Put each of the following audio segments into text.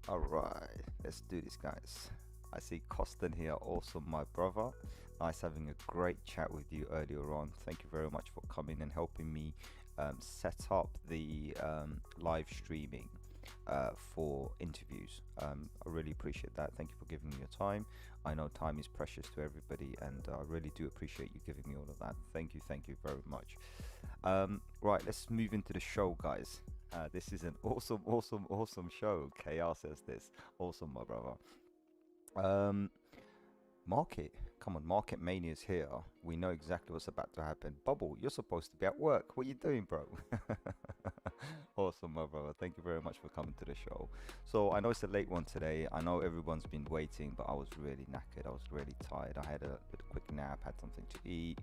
All right, let's do this, guys. I see Costin here, also my brother. Nice having a great chat with you earlier on. Thank you very much for coming and helping me set up the live streaming for interviews. I really appreciate that. Thank you for giving me your time. I know time is precious to everybody, and I really do appreciate you giving me all of that. Thank you very much. Right, let's move into the show, guys. This is an awesome show. KR says this. Awesome, my brother. Um, Market, come on, Market Mania is here. We know exactly what's about to happen. Bubble, you're supposed to be at work. What are you doing, bro? Awesome, my brother. Thank you very much for coming to the show. So I know it's a late one today. I know everyone's been waiting, but I was really knackered. I was really tired. I had a quick nap, had something to eat.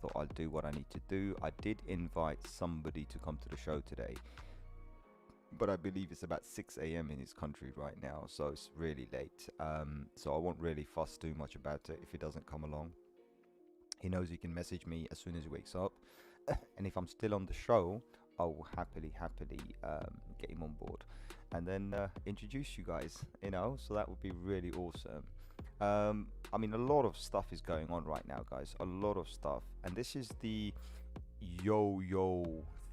Thought I'd do what I need to do. I did invite somebody to come to the show today, but I believe it's about 6 a.m. in his country right now, so it's really late. So I won't really fuss too much about it if he doesn't come along. He knows he can message me as soon as he wakes up, and if I'm still on the show, I will happily get him on board, and then introduce you guys. So that would be really awesome. I mean, a lot of stuff is going on right now, guys. A lot of stuff, and this is the yo-yo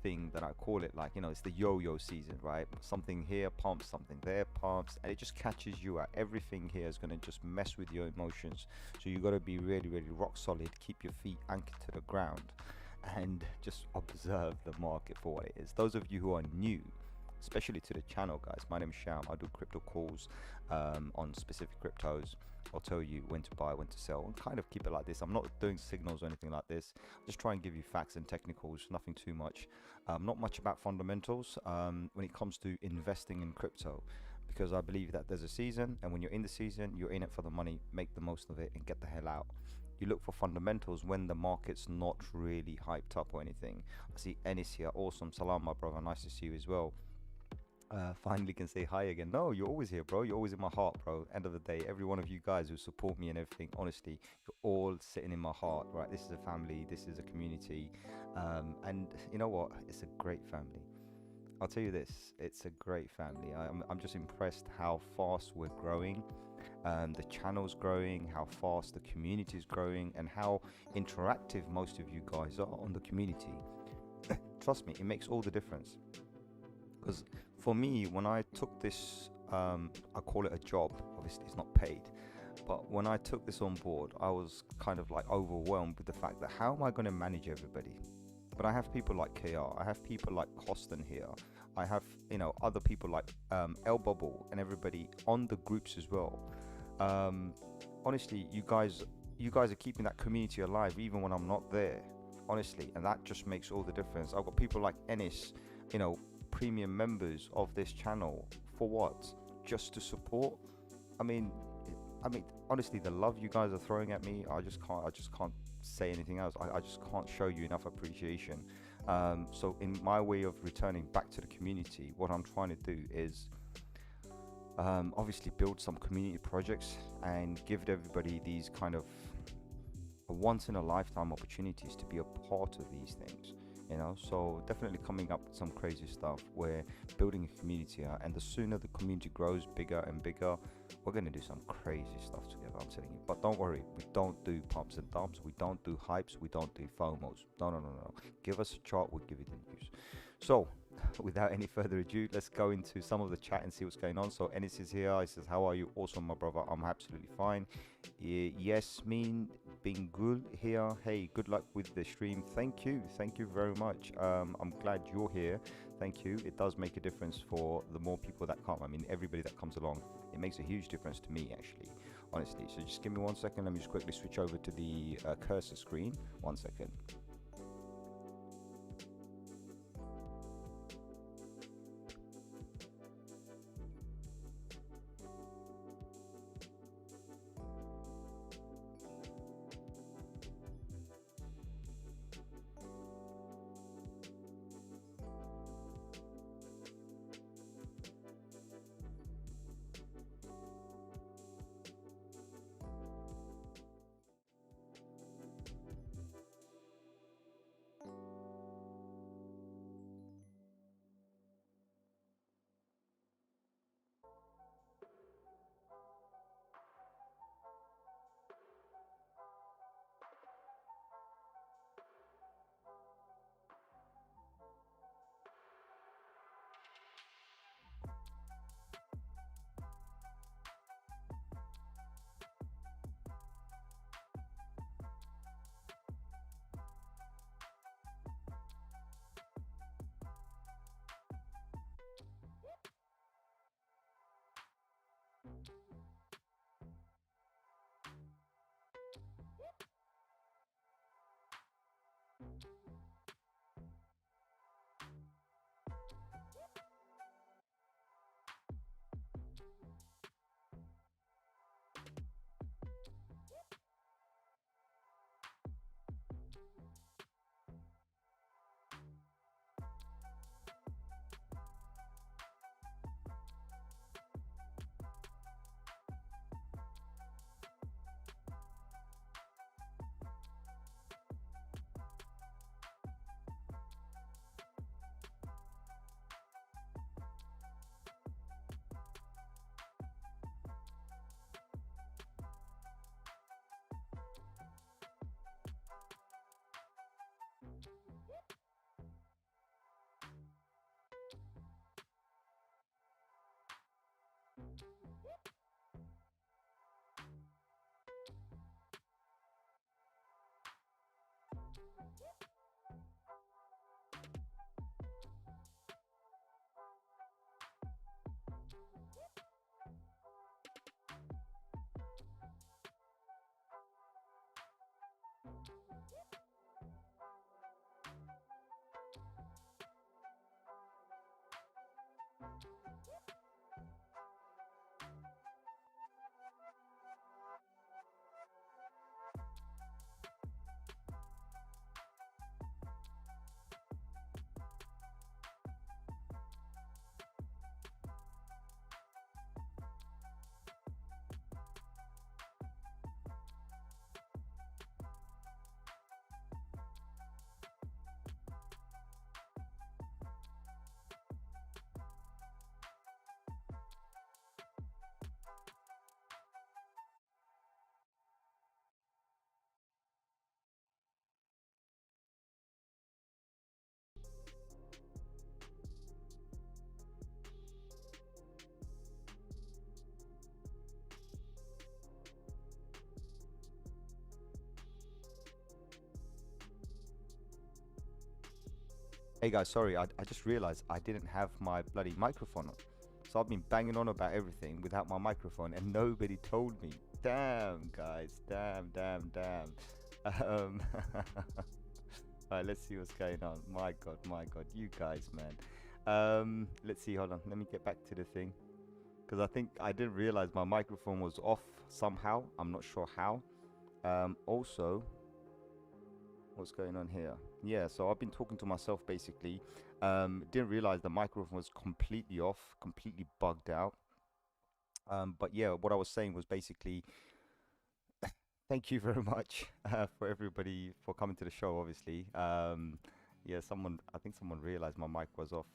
thing that I call it. Like, it's the yo-yo season, right? Something here pumps, something there pumps, and it just catches you out. Everything here is going to just mess with your emotions, so you got to be really rock solid, keep your feet anchored to the ground, and just observe the market for what it is. Those of you who are new, especially to the channel, guys, my name is Sham. I do crypto calls on specific cryptos. I'll tell you when to buy, when to sell, and kind of keep it like this. I'm not doing signals or anything like this. Just try and give you facts and technicals, nothing too much. Not much about fundamentals when it comes to investing in crypto, because I believe that there's a season, and when you're in the season, you're in it for the money. Make the most of it and get the hell out. You look for fundamentals when the market's not really hyped up or anything. I see Ennis here. Awesome. Salam, my brother. Nice to see you as well. Finally can say hi again. No, you're always here, bro. You're always in my heart, bro. End of the day, every one of you guys who support me and everything, honestly, you're all sitting in my heart, right? This is a family. This is a community. And you know what? It's a great family. I'll tell you this, it's a great family. I'm just impressed how fast we're growing. The channel's growing, how fast the community is growing, and how interactive most of you guys are on the community. Trust me, it makes all the difference. Because for me, when I took this, I call it a job. Obviously, it's not paid. But when I took this on board, I was kind of like overwhelmed with the fact that how am I going to manage everybody? But I have people like KR, I have people like Costin here, I have other people like El Bubble and everybody on the groups as well. Honestly, you guys are keeping that community alive even when I'm not there. Honestly, and that just makes all the difference. I've got people like Ennis, premium members of this channel. For what? Just to support. I mean, honestly, the love you guys are throwing at me, I just can't say anything else. I just can't show you enough appreciation. So in my way of returning back to the community, what I'm trying to do is obviously build some community projects and give everybody these kind of once in a lifetime opportunities to be a part of these things. So definitely coming up with some crazy stuff. We're building a community, and the sooner the community grows bigger and bigger, we're going to do some crazy stuff together, I'm telling you. But don't worry, we don't do pumps and dumps, we don't do hypes, we don't do FOMOs. No. Give us a chart, we'll give you the news. So without any further ado, let's go into some of the chat and see what's going on. So Ennis is here. He says, how are you? Awesome, my brother. I'm absolutely fine. Yasmin Bingul here. Hey, good luck with the stream. Thank you very much. I'm glad you're here. Thank you. It does make a difference for the more people that come. I mean, everybody that comes along, it makes a huge difference to me, actually, honestly. So just give me 1 second. Let me just quickly switch over to the cursor screen. 1 second. Hey guys, sorry, I just realized I didn't have my bloody microphone on. So I've been banging on about everything without my microphone and nobody told me. Damn, guys. Damn, damn, damn. Um, Alright, let's see what's going on. My God, you guys, man. Let's see, hold on. Let me get back to the thing. Because I think I didn't realize my microphone was off somehow. I'm not sure how. Also, what's going on here? Yeah, so I've been talking to myself basically. Didn't realize the microphone was completely off, completely bugged out. But yeah, what I was saying was basically thank you very much for everybody for coming to the show, obviously. Yeah, I think someone realized my mic was off.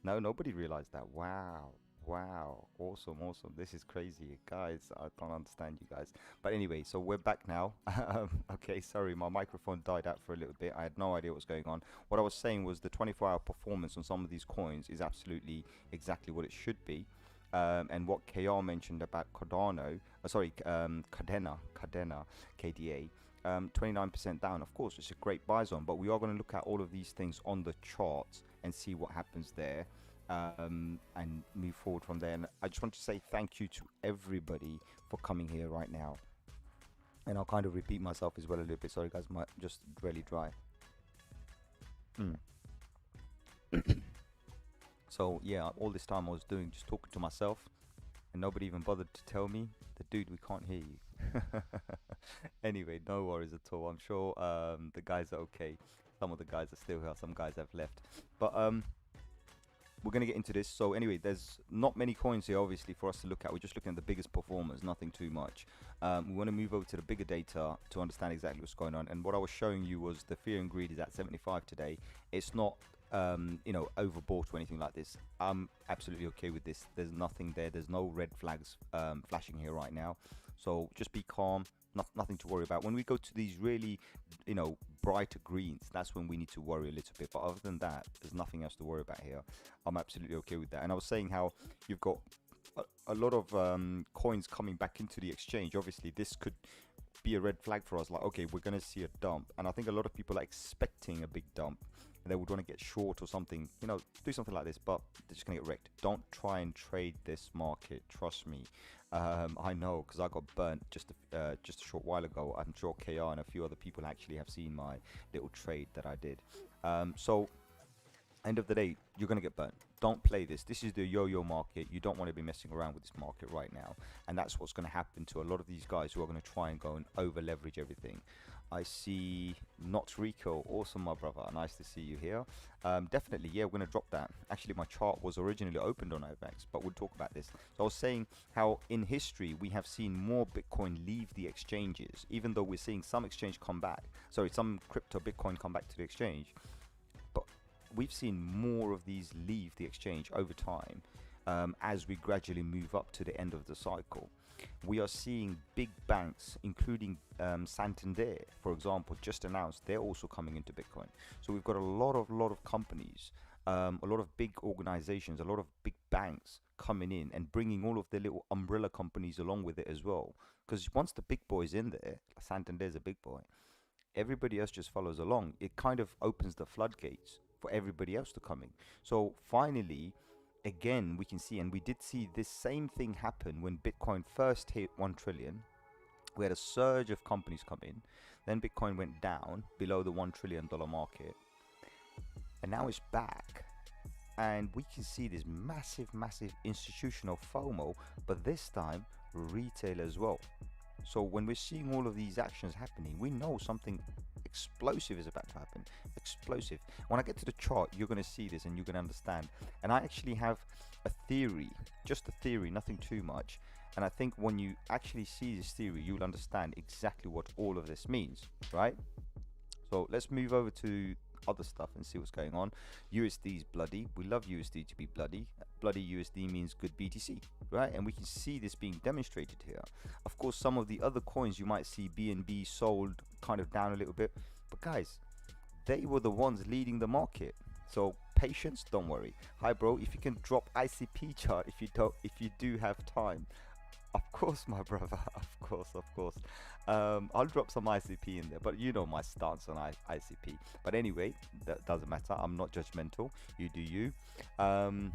No, nobody realized that. Wow. Wow. Awesome. Awesome. This is crazy. Guys, I don't understand you guys. But anyway, so we're back now. Okay, sorry, my microphone died out for a little bit. I had no idea what was going on. What I was saying was the 24-hour performance on some of these coins is absolutely exactly what it should be. And what KR mentioned about Cardano, Cadena, KDA, 29% down. Of course, it's a great buy zone, but we are going to look at all of these things on the charts and see what happens there, and move forward from there. And I just want to say thank you to everybody for coming here right now. And I'll kind of repeat myself as well a little bit. Sorry, guys, my just really dry. Mm. So yeah, all this time I was doing just talking to myself, and nobody even bothered to tell me that, dude, we can't hear you. Anyway, no worries at all. I'm sure the guys are okay. Some of the guys are still here. Some guys have left. But we're going to get into this. So anyway, there's not many coins here, obviously, for us to look at. We're just looking at the biggest performers, nothing too much. We want to move over to the bigger data to understand exactly what's going on. And what I was showing you was the fear and greed is at 75 today. It's not, overbought or anything like this. I'm absolutely okay with this. There's nothing there. There's no red flags flashing here right now. So just be calm. Nothing to worry about. When we go to these really, brighter greens, that's when we need to worry a little bit. But other than that, there's nothing else to worry about here. I'm absolutely okay with that. And I was saying how you've got a lot of coins coming back into the exchange. Obviously, this could be a red flag for us. Like, okay, we're going to see a dump. And I think a lot of people are expecting a big dump. And they would want to get short or something, do something like this, but they're just going to get wrecked. Don't try and trade this market. Trust me. I know, because I got burnt just a short while ago. I'm sure KR and a few other people actually have seen my little trade that I did. So end of the day, you're going to get burnt. Don't play this. This is the yo-yo market. You don't want to be messing around with this market right now. And that's what's going to happen to a lot of these guys who are going to try and go and over leverage everything. I see Not Rico. Awesome, my brother. Nice to see you here. Definitely, yeah, we're going to drop that. Actually, my chart was originally opened on OVX, but we'll talk about this. So I was saying how in history we have seen more Bitcoin leave the exchanges, even though we're seeing some exchange come back. Sorry, some crypto Bitcoin come back to the exchange. But we've seen more of these leave the exchange over time, as we gradually move up to the end of the cycle. We are seeing big banks, including Santander, for example, just announced they're also coming into Bitcoin. So we've got a lot of companies, a lot of big organizations, a lot of big banks coming in and bringing all of their little umbrella companies along with it as well. Because once the big boy's in there, Santander's a big boy, everybody else just follows along. It kind of opens the floodgates for everybody else to come in. So finally, again, we can see, and we did see this same thing happen when Bitcoin first hit 1 trillion. We had a surge of companies come in. Then Bitcoin went down below the $1 trillion market. And now it's back. And we can see this massive institutional FOMO, but this time retail as well. So when we're seeing all of these actions happening, we know something explosive is about to happen. Explosive. When I get to the chart, you're going to see this and you're going to understand. And I actually have a theory, just a theory, nothing too much. And I think when you actually see this theory, you'll understand exactly what all of this means, right? So let's move over to other stuff and see what's going on. USD is bloody. We love USD to be bloody. Bloody USD means good BTC, right? And we can see this being demonstrated here. Of course, some of the other coins you might see BNB sold kind of down a little bit, but guys, they were the ones leading the market. So patience, don't worry. Hi bro, if you can drop ICP chart if you do have time. Of course, my brother, of of course. I'll drop some ICP in there, but you know my stance on ICP. But anyway, that doesn't matter. I'm not judgmental. You do you. Um,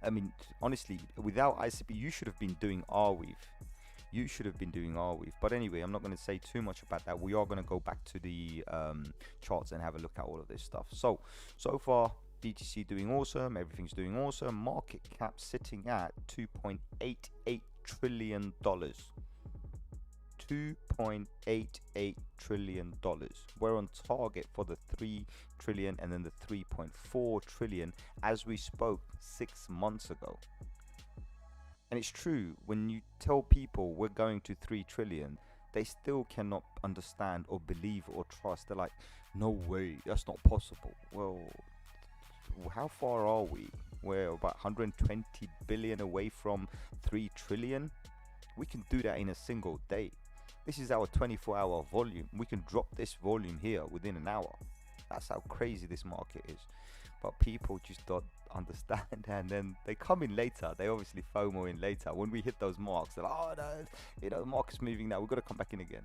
I mean, honestly, without ICP, you should have been doing Arweave. You should have been doing Arweave. But anyway, I'm not going to say too much about that. We are going to go back to the charts and have a look at all of this stuff. So far, BTC doing awesome. Everything's doing awesome. Market cap sitting at $2.88 trillion. $2.88 trillion. We're on target for the 3 trillion and then the 3.4 trillion as we spoke 6 months ago. And it's true, when you tell people we're going to 3 trillion, they still cannot understand or believe or trust. They're like, no way, that's not possible. Well, how far are we? We're about 120 billion away from 3 trillion. We can do that in a single day. This is our 24-hour volume. We can drop this volume here within an hour. That's how crazy this market is. But people just don't understand, and then they come in later. They obviously FOMO in later. When we hit those marks, they're like, oh no, the market's moving now. We've got to come back in again.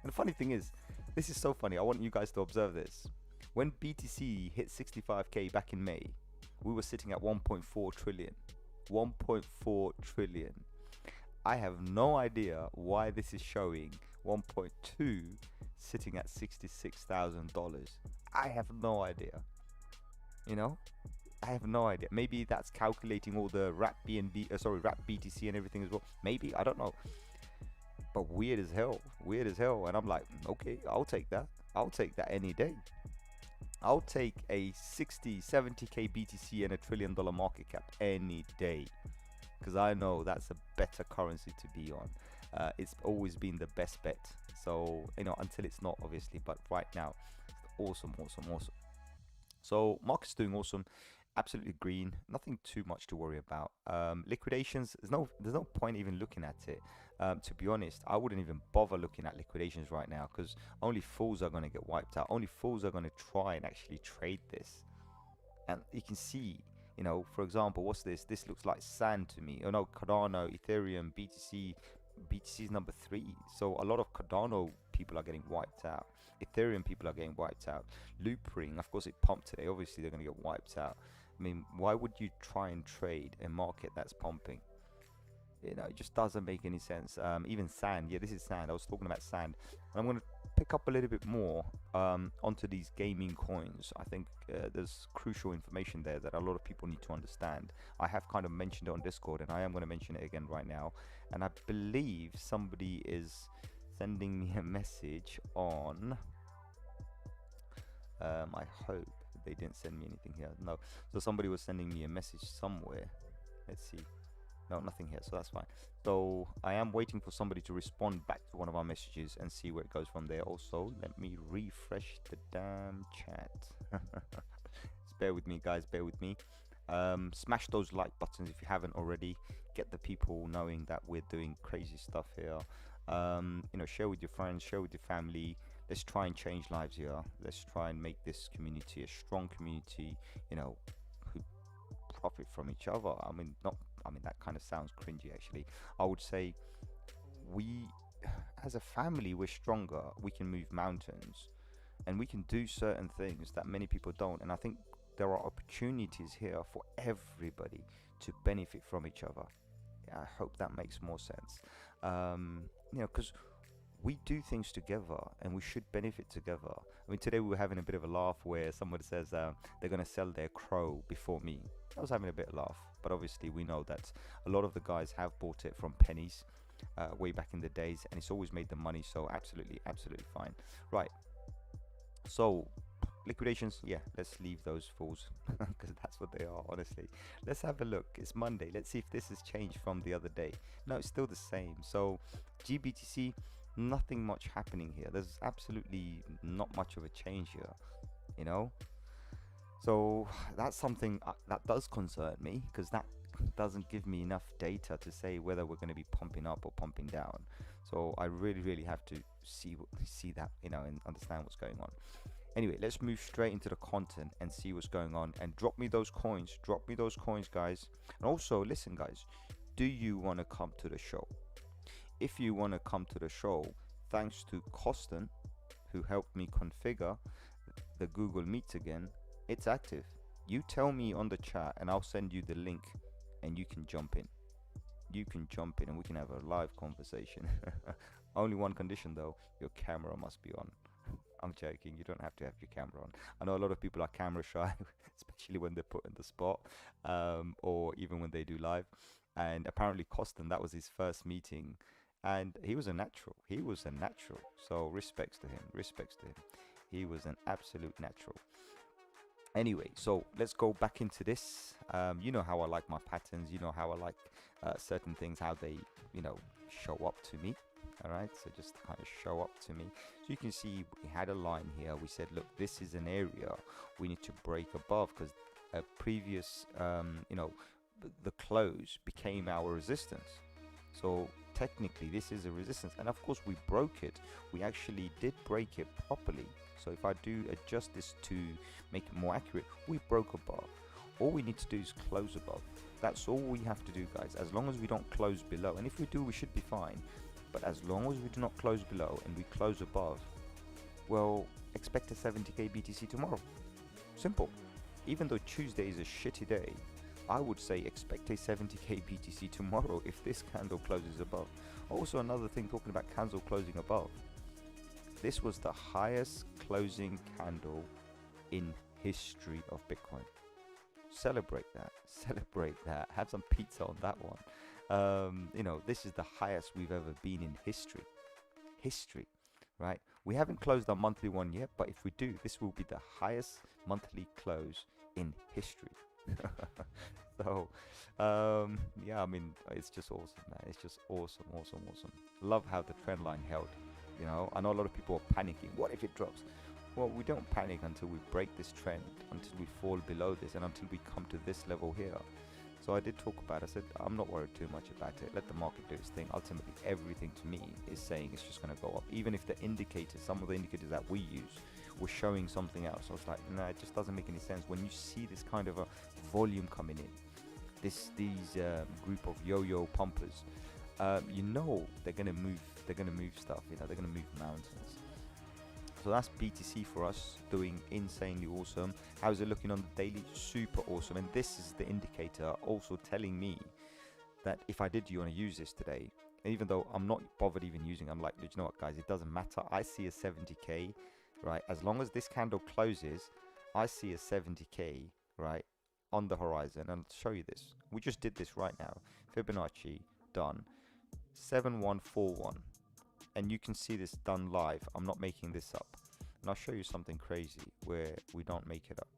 And the funny thing is, this is so funny. I want you guys to observe this. When BTC hit 65k back in May, we were sitting at 1.4 trillion. 1.4 trillion. I have no idea why this is showing 1.2 sitting at $66,000. I have no idea. I have no idea. Maybe that's calculating all the wrap BTC and everything as well. Maybe, I don't know. But weird as hell. And I'm like, okay, I'll take that. I'll take that any day. I'll take a 60, 70k BTC and $1 trillion market cap any day. Because I know that's a better currency to be on. It's always been the best bet. So, until it's not, obviously. But right now, awesome. So, market's doing awesome. Absolutely green. Nothing too much to worry about. Liquidations, there's no point even looking at it. To be honest, I wouldn't even bother looking at liquidations right now, because only fools are going to get wiped out. Only fools are going to try and actually trade this. And you can see, for example, what's this? This looks like sand to me. Oh no, Cardano, Ethereum, BTC. BTC is number 3. So a lot of Cardano people are getting wiped out. Ethereum people are getting wiped out. Loopring, of course, it pumped today. Obviously, they're going to get wiped out. I mean, why would you try and trade a market that's pumping? It just doesn't make any sense. Even sand. Yeah, this is sand. I was talking about sand. And I'm going to pick up a little bit more onto these gaming coins. I think there's crucial information there that a lot of people need to understand. I have kind of mentioned it on Discord, and I am going to mention it again right now. And I believe somebody is sending me a message on... I hope they didn't send me anything here. No. So somebody was sending me a message somewhere. Let's see. No, nothing here, so that's fine. So I am waiting for somebody to respond back to one of our messages and see where it goes from there. Also, let me refresh the damn chat. Bear with me, guys, bear with me. Smash those like buttons if you haven't already. Get the people knowing that we're doing crazy stuff here. Share with your friends, share with your family. Let's try and change lives here. Let's try and make this community a strong community, who profit from each other. I mean, that kind of sounds cringy, actually. I would say we, as a family, we're stronger. We can move mountains, and we can do certain things that many people don't. And I think there are opportunities here for everybody to benefit from each other. Yeah, I hope that makes more sense. Because we do things together and we should benefit together. I mean, today we were having a bit of a laugh where somebody says they're going to sell their crow before me. I was having a bit of a laugh, but obviously we know that a lot of the guys have bought it from pennies way back in the days, and it's always made them money. So absolutely fine. Right. So liquidations, yeah, let's leave those fools because that's what they are, honestly. Let's have a look. It's Monday. Let's see if this has changed from the other day. No, it's still the same. So GBTC, nothing much happening here. There's absolutely not much of a change here, So that's something that does concern me, because that doesn't give me enough data to say whether we're going to be pumping up or pumping down. So I really have to see that, and understand what's going on. Anyway, let's move straight into the content and see what's going on. And drop me those coins, guys. And also, listen, guys, do you want to come to the show? if you want to come to the show, thanks to Costin, who helped me configure the Google Meet again, it's active. You tell me on the chat and I'll send you the link and you can jump in. You can jump in and we can have a live conversation. Only one condition though, your camera must be on. I'm joking, you don't have to have your camera on. I know a lot of people are camera shy, especially when they're put in the spot, or even when they do live. And apparently Costin, that was his first meeting, and he was a natural. He was a natural. So respects to him, respects to him. He was an absolute natural. Anyway, so let's go back into this. You know how I like my patterns, you know how I like certain things, how they, show up to me. All right, so just kind of show up to me. So you can see we had a line here. We said, look, this is an area we need to break above, because a previous, the close became our resistance. So technically this is a resistance, and of course we broke it. We actually did break it properly. So if I do adjust this to make it more accurate, we broke above. All we need to do is close above. That's all we have to do, guys, as long as we don't close below. And if we do, we should be fine. But as long as we do not close below and we close above, well, expect a 70k BTC tomorrow. Simple. Even though Tuesday is a shitty day, I would say expect a 70k BTC tomorrow if this candle closes above. Also, another thing, talking about candle closing above, this was the highest closing candle in history of Bitcoin. Celebrate that. Celebrate that. Have some pizza on that one. This is the highest we've ever been in history, right? We haven't closed our monthly one yet, but if we do, this will be the highest monthly close in history. So yeah, I mean, it's just awesome, man. It's just awesome. Love how the trend line held. I know a lot of people are panicking. What if it drops? Well, we don't panic until we break this trend, until we fall below this, and until we come to this level here. So I did talk about it. I said, I'm not worried too much about it. Let the market do its thing. Ultimately, everything to me is saying it's just going to go up. Even if the indicators, some of the indicators that we use, were showing something else. I was like, no, it just doesn't make any sense. When you see this kind of a volume coming in, these group of yo-yo pumpers, they're going to move. They're going to move stuff. They're going to move mountains. So that's BTC for us, doing insanely awesome. How's it looking on the daily? Super awesome. And this is the indicator also telling me that if I did want to use this today, even though I'm not bothered even using, I'm like, you know what, guys, it doesn't matter. I see a 70k, right? As long as this candle closes, I see a 70k, right, on the horizon. And I'll show you this. We just did this right now. Fibonacci done. 7141. And you can see this done live. I'm not making this up. And I'll show you something crazy where we don't make it up.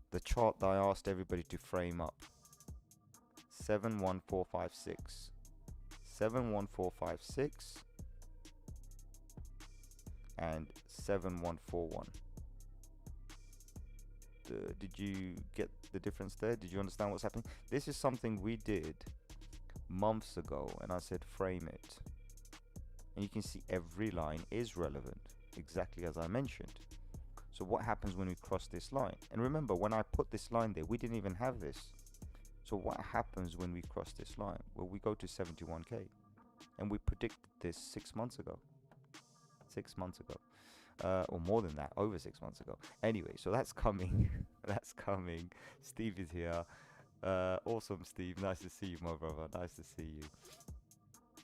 The chart that I asked everybody to frame up. 71456. 71456 and 7141. Did you get the difference there? Did you understand what's happening? This is something we did months ago, and I said frame it. And you can see every line is relevant, exactly as I mentioned. So what happens when we cross this line? And remember, when I put this line there, we didn't even have this. So what happens when we cross this line? Well, we go to 71k. And we predicted this 6 months ago. 6 months ago. Or more than that, over 6 months ago. Anyway, so that's coming. That's coming. Steve is here. Awesome, Steve. Nice to see you, my brother. Nice to see you.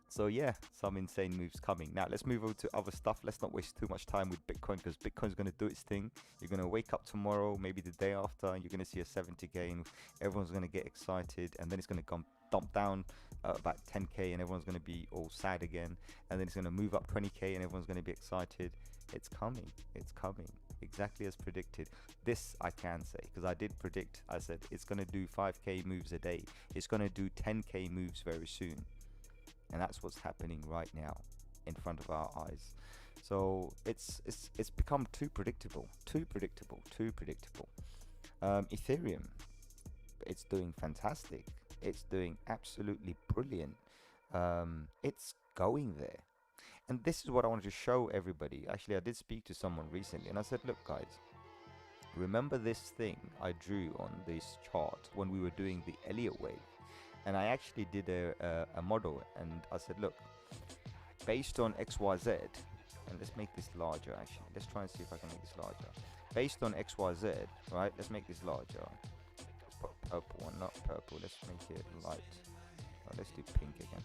So yeah, some insane moves coming. Now let's move over to other stuff. Let's not waste too much time with Bitcoin, because Bitcoin's going to do its thing. You're going to wake up tomorrow, maybe the day after, and you're going to see a 70 gain. Everyone's going to get excited, and then it's going to dump down about 10k, and everyone's going to be all sad again. And then it's going to move up 20k, and everyone's going to be excited. It's coming. It's coming. Exactly as predicted. This I can say, because I did predict. I said it's going to do 5k moves a day. It's going to do 10k moves very soon. And that's what's happening right now in front of our eyes. So it's become too predictable. Ethereum, it's doing fantastic. It's doing absolutely brilliant. It's going there. And this is what I wanted to show everybody. Actually, I did speak to someone recently, and I said, look, guys, remember this thing I drew on this chart when we were doing the Elliott wave? and I actually did a model, and I said, look, based on XYZ, and let's make this larger actually. Let's try and see if I can make this larger. Based on XYZ, right? Let's make this larger. Purple one, not purple. Let's make it light. Oh, let's do pink again.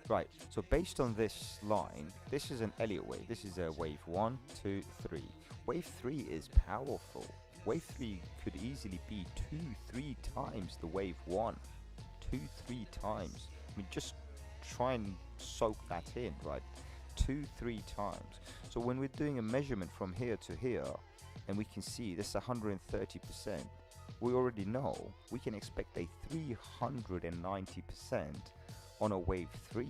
Right, so based on this line, this is an Elliott wave. This is a wave 1, 2, 3. Wave 3 is powerful. Wave 3 could easily be 2, 3 times the wave 1. 2, 3 times. I mean, just try and soak that in, right? 2, 3 times. So when we're doing a measurement from here to here, and we can see this 130%, we already know we can expect a 390% on a wave 3.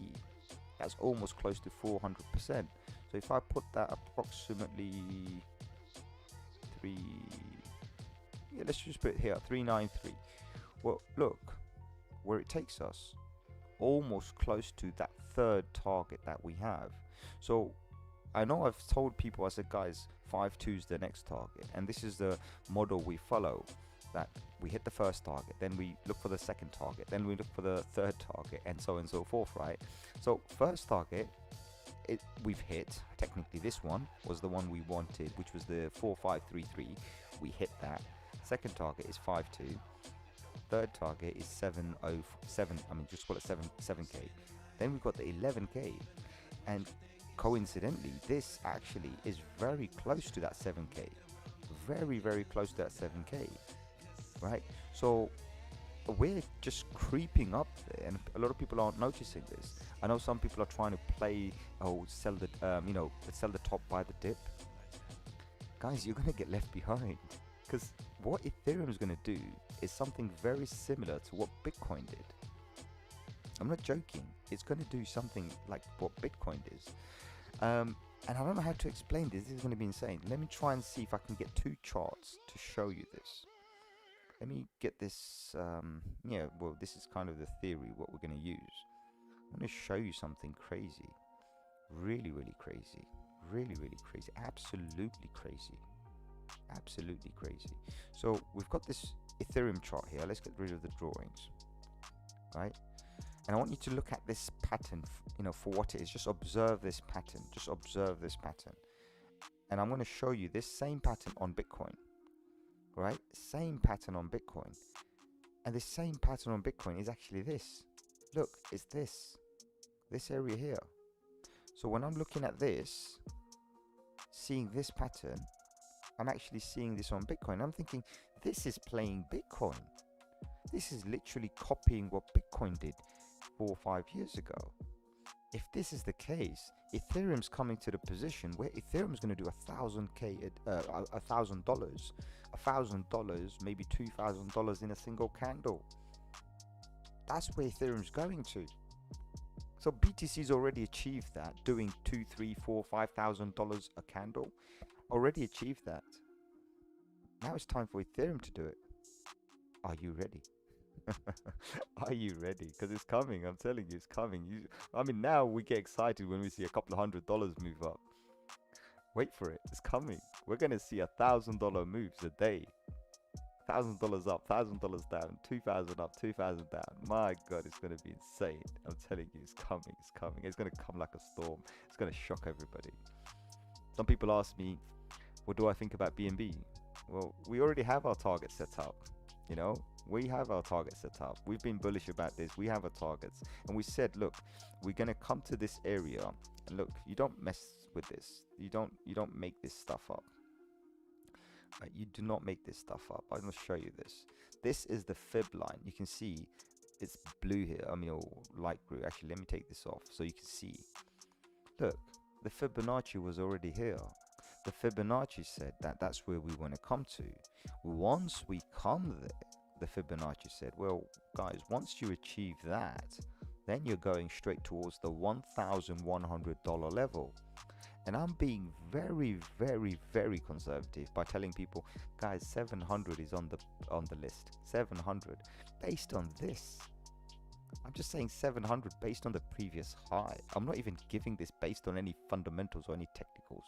That's almost close to 400%. So if I put that approximately 3, yeah, let's just put it here, 393. Well, look where it takes us, almost close to that third target that we have. So I know I've told people, I said, guys, 5-2 is the next target, and this is the model we follow. That we hit the first target, then we look for the second target, then we look for the third target, and so on and so forth, right? So first target, we've hit. Technically this one was the one we wanted, which was the 4533. We hit that. Second target is 5-2. Third target is 707. I mean, just call it 7k. Then we've got the 11k, and coincidentally this actually is very close to that 7k. Very, very close to that 7k. Right, so we're just creeping up there, and a lot of people aren't noticing this. I know some people are trying to play, sell the sell the top by the dip. Guys, you're gonna get left behind, because what Ethereum is gonna do is something very similar to what Bitcoin did. I'm not joking. It's gonna do something like what Bitcoin is. And I don't know how to explain this. This is gonna be insane. Let me try and see if I can get 2 charts to show you this. Let me get this, yeah, well, this is kind of the theory, what we're going to use. I'm going to show you something crazy. Really, really crazy. Really, really crazy. Absolutely crazy. Absolutely crazy. So we've got this Ethereum chart here. Let's get rid of the drawings. Right? And I want you to look at this pattern, for what it is. Just observe this pattern. Just observe this pattern. And I'm going to show you this same pattern on Bitcoin. Right, same pattern on Bitcoin, and the same pattern on Bitcoin is actually this. Look, it's this area here. So when I'm looking at this, seeing this pattern, I'm actually seeing this on Bitcoin. I'm thinking, this is playing Bitcoin. This is literally copying what Bitcoin did 4 or 5 years ago. If this is the case, Ethereum's coming to the position where Ethereum's going to do $1,000, maybe $2,000 in a single candle. That's where Ethereum's going to. So BTC's already achieved that, doing $2,000, $3,000, $4,000, $5,000 a candle. Already achieved that. Now it's time for Ethereum to do it. Are you ready? Are you ready? Because it's coming. I'm telling you, it's coming. I mean, now we get excited when we see a couple of $100 move up. Wait for it. It's coming. We're going to see $1,000 moves a day. $1,000 up, $1,000 down, 2,000 up, 2,000 down. My God, it's going to be insane. I'm telling you, it's coming. It's coming. It's going to come like a storm. It's going to shock everybody. Some people ask me, what do I think about BNB? Well, we already have our target set up. We have our target set up. We've been bullish about this. We have our targets, and we said, look, we're going to come to this area, and look, you don't mess with this. You don't make this stuff up. Right? You do not make this stuff up. I'm going to show you this. This is the fib line. You can see it's blue here. Or light blue. Actually, let me take this off so you can see. Look, the Fibonacci was already here. The Fibonacci said that that's where we want to come to. Once we come there, the Fibonacci said, well, guys, once you achieve that, then you're going straight towards the $1,100 level. And I'm being very, very, very conservative by telling people, guys, 700 is on the list. 700 based on this. I'm just saying 700 based on the previous high. I'm not even giving this based on any fundamentals or any technicals.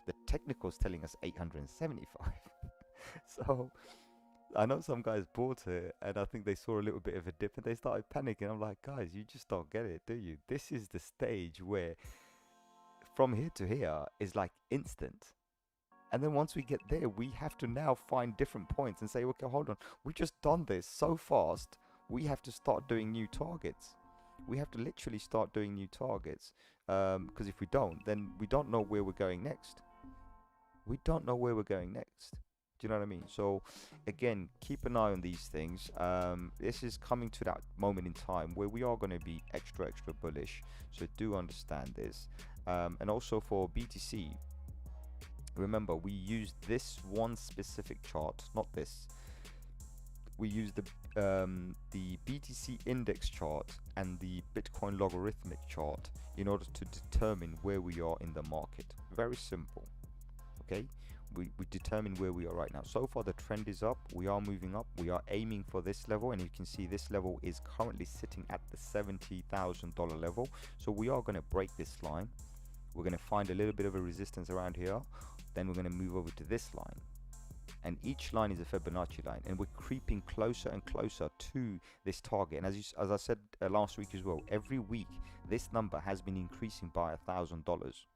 The technicals telling us 875. So I know some guys bought it, and I think they saw a little bit of a dip, and they started panicking. I'm like, guys, you just don't get it, do you? This is the stage where from here to here is like instant. And then once we get there, we have to now find different points and say, okay, hold on, we just done this so fast. We have to start doing new targets. We have to literally start doing new targets. Because if we don't, then we don't know where we're going next. We don't know where we're going next. Do you know what I mean? So, again, keep an eye on these things. This is coming to that moment in time where we are going to be extra, extra bullish. So, do understand this. And also for BTC, remember, we use this one specific chart, not this. We use the BTC index chart and the Bitcoin logarithmic chart in order to determine where we are in the market. Very simple. Okay, we determine where we are right now. So far the trend is up, we are moving up, we are aiming for this level, and you can see this level is currently sitting at the $70,000 level. So we are going to break this line. We're going to find a little bit of a resistance around here, then we're going to move over to this line, and each line is a Fibonacci line, and we're creeping closer and closer to this target. And as I said last week as well, every week this number has been increasing by $1,000.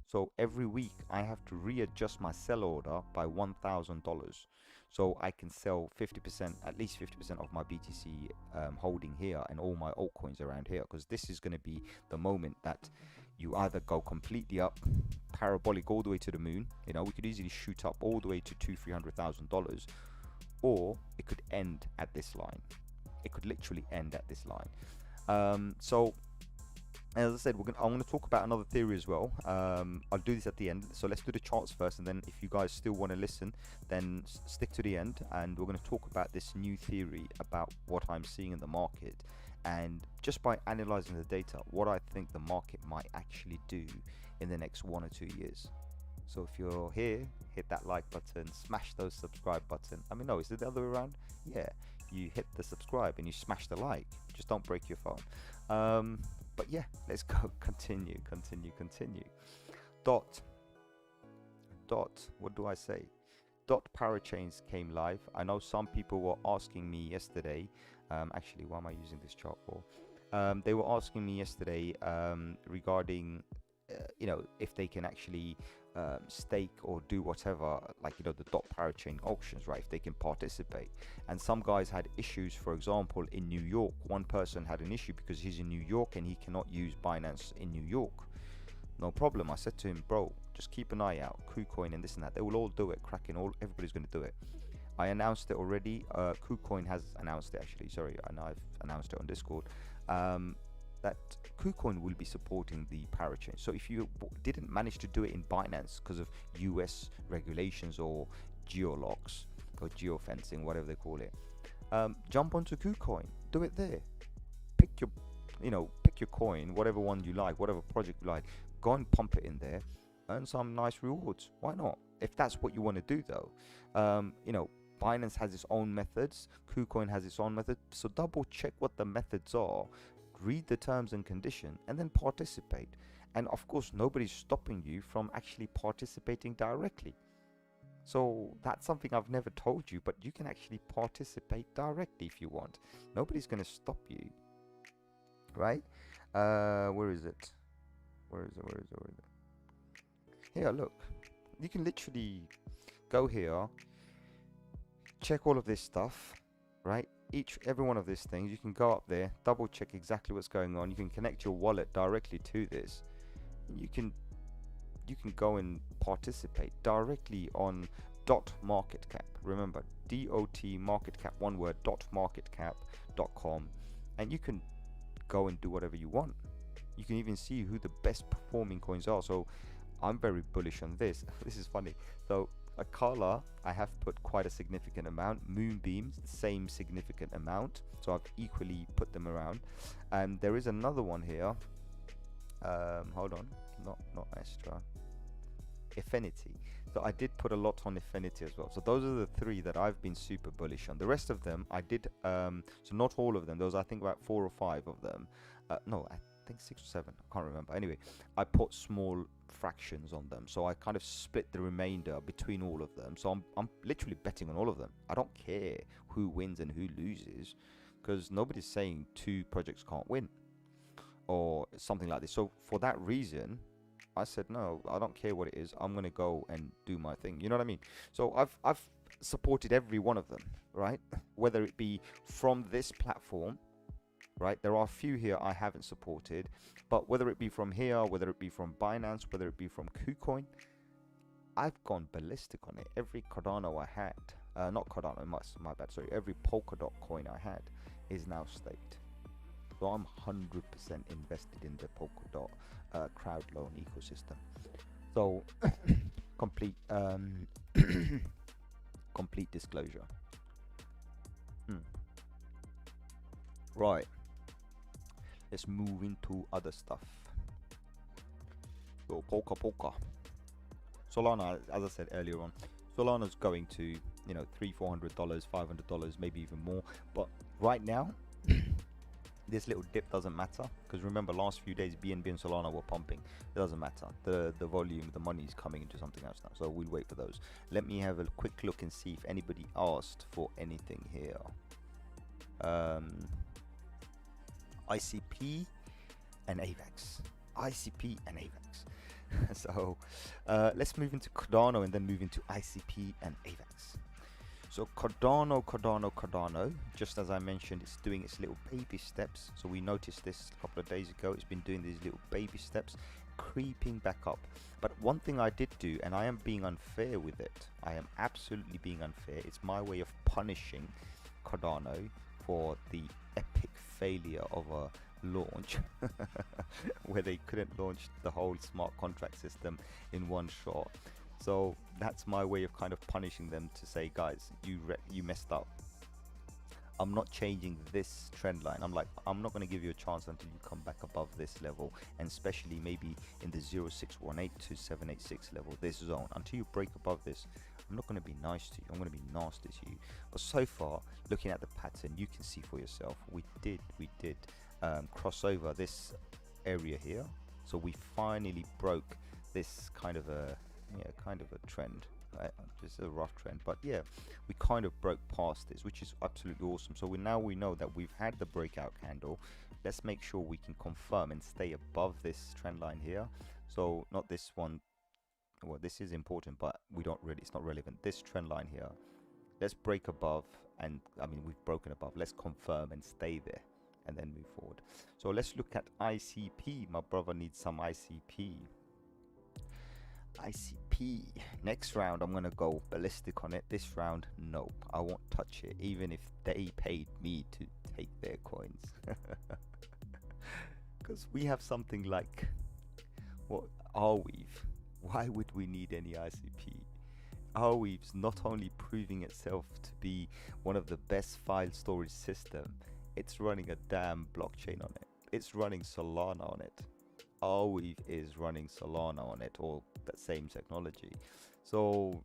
So every week I have to readjust my sell order by $1,000, so I can sell 50%, at least 50% of my BTC holding here and all my altcoins around here, because this is going to be the moment that you either go completely up, parabolic all the way to the moon. You know, we could easily shoot up all the way to $200,000-$300,000, or it could end at this line. It could literally end at this line. So as I said, I'm going to talk about another theory as well. I'll do this at the end. So let's do the charts first, and then if you guys still want to listen, then stick to the end, and we're going to talk about this new theory about what I'm seeing in the market, and just by analyzing the data, what I think the market might actually do in the next 1 or 2 years. So if you're here, hit that like button, smash those subscribe button. I mean, no, is it the other way around? Yeah, you hit the subscribe and you smash the like. Just don't break your phone. But yeah, let's go. Continue. Dot. What do I say? Dot parachains came live. I know some people were asking me yesterday. Actually, why am I using this chart for? They were asking me yesterday regarding, if they can actually stake or do whatever, like, the dot parachain auctions, right? If they can participate. And some guys had issues. For example, in New York, one person had an issue because he's in New York and he cannot use Binance in New York. No problem. I said to him, bro, just keep an eye out. KuCoin and this and that, they will all do it. Kraken, everybody's going to do it. I announced it already. KuCoin has announced it, actually. Sorry, and I've announced it on Discord. That KuCoin will be supporting the parachain. So if you didn't manage to do it in Binance because of US regulations or geolocks or geofencing, whatever they call it, jump onto KuCoin. Do it there. Pick your coin, whatever one you like, whatever project you like. Go and pump it in there. Earn some nice rewards. Why not? If that's what you want to do, though. Binance has its own methods. KuCoin has its own method. So double check what the methods are. Read the terms and condition, and then participate. And of course, nobody's stopping you from actually participating directly. So that's something I've never told you, but you can actually participate directly if you want. Nobody's going to stop you, right? Where is it? Here, look. You can literally go here, check all of this stuff, right? Every one of these things, you can go up there, double check exactly what's going on. You can connect your wallet directly to this. You can go and participate directly on .market cap. Remember, DOT market cap, one word, .marketcap.com, and you can go and do whatever you want. You can even see who the best performing coins are. So I'm very bullish on this. This is funny. So Akala, I have put quite a significant amount. Moonbeams, the same significant amount. So I've equally put them around. And there is another one here. Hold on, not Astra. Affinity. So I did put a lot on Affinity as well. So those are the three that I've been super bullish on. The rest of them I did. So not all of them. Those, I think, about 4 or 5 of them. No, think 6 or 7, I can't remember. Anyway, I put small fractions on them, so I kind of split the remainder between all of them. So I'm literally betting on all of them. I don't care who wins and who loses, because nobody's saying 2 projects can't win or something like this. So for that reason, I said, no, I don't care what it is. I'm gonna go and do my thing. You know what I mean? So I've supported every one of them, right? Whether it be from this platform, right? There are a few here I haven't supported, but whether it be from here, whether it be from Binance, whether it be from KuCoin, I've gone ballistic on it. Every Cardano I had, not Cardano, my bad, sorry, every Polkadot coin I had is now staked. So I'm 100% invested in the Polkadot crowd loan ecosystem. So complete complete disclosure. Right, let's move into other stuff. So Polka Solana, as I said earlier on, Solana's going to, you know, $300, $400, $500, maybe even more. But right now, this little dip doesn't matter, because remember, last few days BNB and Solana were pumping. It doesn't matter. The volume, the money is coming into something else now. So we'll wait for those. Let me have a quick look and see if anybody asked for anything here. ICP and AVAX. ICP and AVAX. So let's move into Cardano and then move into ICP and AVAX. So Cardano, just as I mentioned, it's doing its little baby steps. So we noticed this a couple of days ago. It's been doing these little baby steps, creeping back up. But one thing I did do, and I am being unfair with it, I am absolutely being unfair. It's my way of punishing Cardano for the epic failure of a launch where they couldn't launch the whole smart contract system in one shot. So that's my way of kind of punishing them, to say, guys, you messed up. I'm not changing this trend line. I'm not going to give you a chance until you come back above this level, and especially maybe in the 0618 to 786 level, this zone. Until you break above this, I'm not going to be nice to you. I'm going to be nasty to you. But so far, looking at the pattern, you can see for yourself, we did cross over this area here. So we finally broke this kind of a trend, right? Just a rough trend, but yeah, we kind of broke past this, which is absolutely awesome. So we know that we've had the breakout candle. Let's make sure we can confirm and stay above this trend line here. So not this one. Well, this is important, but it's not relevant. This trend line here, let's break above, and I mean, we've broken above. Let's confirm and stay there and then move forward. So let's look at ICP. My brother needs some ICP. Next round, I'm gonna go ballistic on it. This round, no, I won't touch it, even if they paid me to take their coins. Because we have something like, what, Arweave. Why would we need any ICP? Arweave's not only proving itself to be one of the best file storage system, it's running a damn blockchain on it. It's running Solana on it. Arweave is running Solana on it, or that same technology. So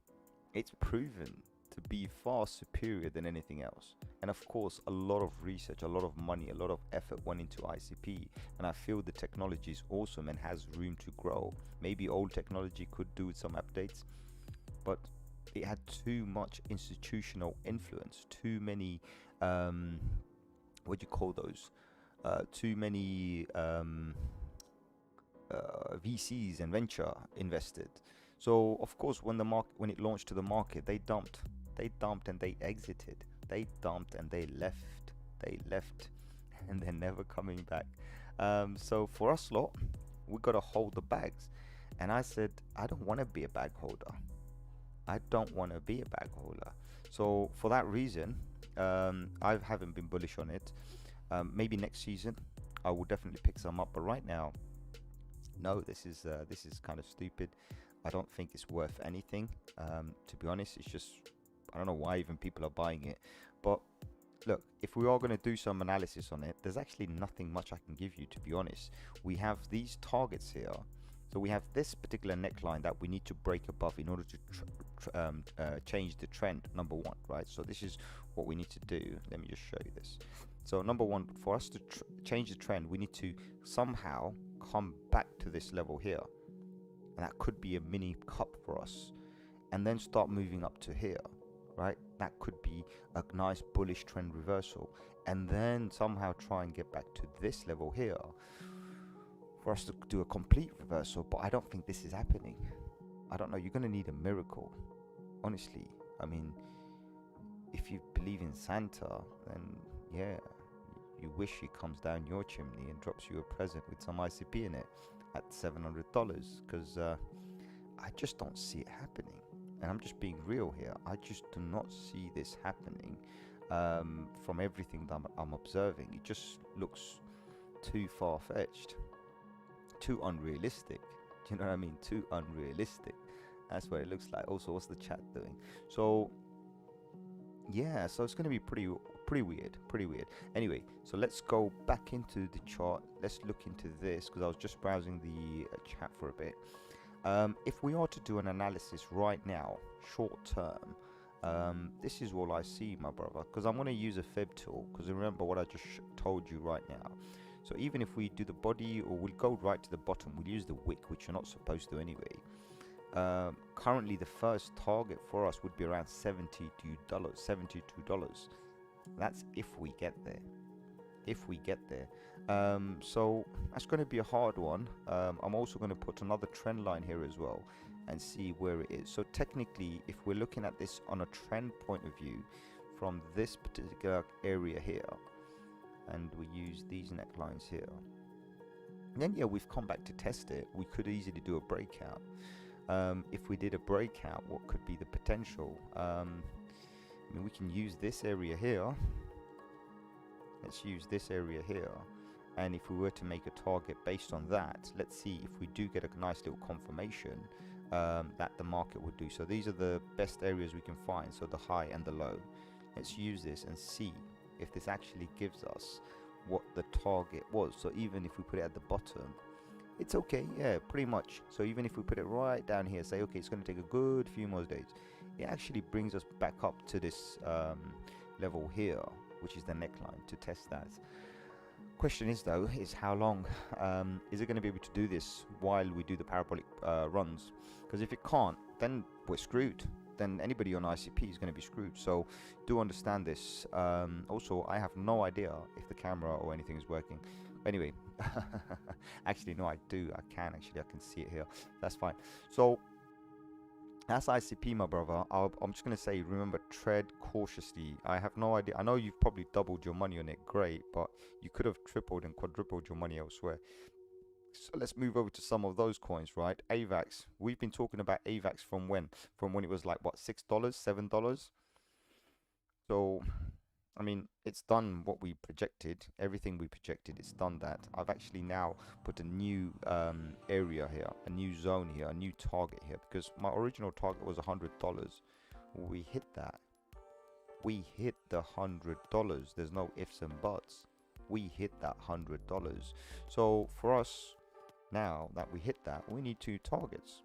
it's proven to be far superior than anything else. And of course, a lot of research, a lot of money, a lot of effort went into ICP. And I feel the technology is awesome and has room to grow. Maybe old technology could do with some updates, but it had too much institutional influence, too many, what do you call those? Too many VCs and venture invested. So of course, when it launched to the market, they dumped and they exited. They dumped and they left, and they're never coming back. So for us lot, we gotta hold the bags. And I said, I don't want to be a bag holder. So for that reason, I haven't been bullish on it. Maybe next season I will definitely pick some up, but right now, no, this is kind of stupid. I don't think it's worth anything. To be honest, it's just, I don't know why even people are buying it. But look, if we are going to do some analysis on it, there's actually nothing much I can give you, to be honest. We have these targets here. So we have this particular neckline that we need to break above in order to change the trend, number one, right? So this is what we need to do. Let me just show you this. So number one, for us to change the trend, we need to somehow come back to this level here, and that could be a mini cup for us, and then start moving up to here, right? That could be a nice bullish trend reversal, and then somehow try and get back to this level here for us to do a complete reversal. But I don't think this is happening. I don't know, you're gonna need a miracle, honestly. I mean, if you believe in Santa, then yeah, you wish he comes down your chimney and drops you a present with some ICP in it at $700, because I just don't see it happening. And I'm just being real here. I just do not see this happening from everything that I'm observing. It just looks too far-fetched, too unrealistic. Do you know what I mean? Too unrealistic. That's what it looks like. Also, what's the chat doing? So yeah, so it's going to be pretty weird. Anyway, so let's go back into the chart. Let's look into this, because I was just browsing the chat for a bit. If we are to do an analysis right now, short term, this is all I see, my brother, because I'm going to use a fib tool, because remember what I just told you right now. So even if we do the body, or we'll go right to the bottom, we'll use the wick, which you're not supposed to anyway. Currently the first target for us would be around $72. That's if we get there. So that's going to be a hard one. I'm also going to put another trend line here as well and see where it is. So technically, if we're looking at this on a trend point of view from this particular area here, and we use these necklines here, then yeah, we've come back to test it. We could easily do a breakout. If we did a breakout, what could be the potential? I mean, we can use this area here. Let's use this area here, and if we were to make a target based on that, let's see if we do get a nice little confirmation that the market would do. So these are the best areas we can find, so the high and the low. Let's use this and see if this actually gives us what the target was. So even if we put it at the bottom, it's okay, yeah, pretty much. So even if we put it right down here, say okay, it's going to take a good few more days, it actually brings us back up to this level here, which is the neckline, to test that. Question is though, is how long is it going to be able to do this while we do the parabolic runs? Because if it can't, then we're screwed. Then anybody on ICP is going to be screwed. So do understand this. Also, I have no idea if the camera or anything is working. Anyway, actually no, I can see it here. That's fine. So that's ICP, my brother. I'm just going to say, remember, tread cautiously. I have no idea. I know you've probably doubled your money on it, great, but you could have tripled and quadrupled your money elsewhere. So let's move over to some of those coins, right? AVAX. We've been talking about AVAX from when? From when it was like, what, $6, $7? So, I mean, it's done what we projected. Everything we projected, it's done that. I've actually now put a new area here, a new zone here, a new target here, because my original target was $100. We hit that. We hit the $100. There's no ifs and buts. We hit that $100. So for us, now that we hit that, we need two targets.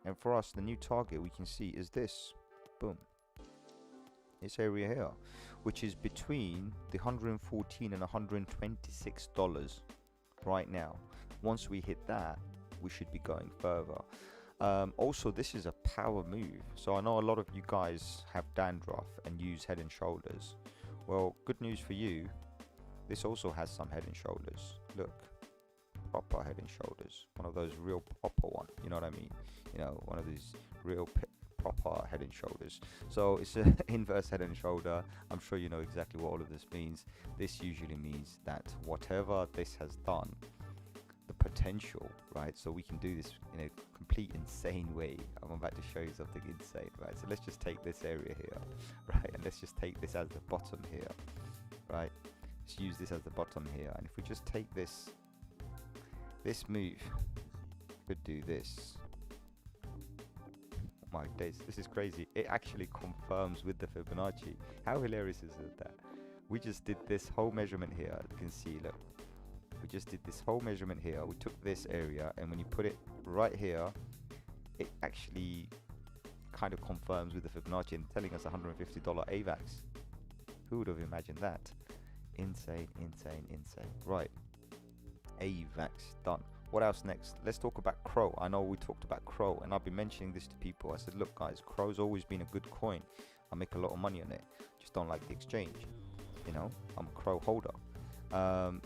And for us, the new target we can see is this. Boom. This area here, which is between the $114 and $126 right now. Once we hit that, we should be going further. Also, this is a power move. So I know a lot of you guys have dandruff and use Head and Shoulders. Well, good news for you. This also has some Head and Shoulders. Look, proper Head and Shoulders. One of those real proper one. You know what I mean? You know, one of these real proper Head and Shoulders. So it's an inverse Head and Shoulder. I'm sure you know exactly what all of this means. This usually means that whatever this has done, the potential, right? So we can do this in a complete insane way. I'm about to show you something insane, right? So let's just take this area here, right? And let's just take this as the bottom here, right? Let's use this as the bottom here. And if we just take this move, could do this. Oh my days, this is crazy. It actually confirms with the Fibonacci. How hilarious is it that we just did this whole measurement here? You can see, look, we just did this whole measurement here. We took this area, and when you put it right here, it actually kind of confirms with the Fibonacci and telling us $150 AVAX. Who would have imagined that? Insane. Right, AVAX done. What else next? Let's talk about Crow. I know we talked about Crow, and I've been mentioning this to people. I said, look guys, Crow's always been a good coin. I make a lot of money on it. Just don't like the exchange. You know, I'm a Crow holder.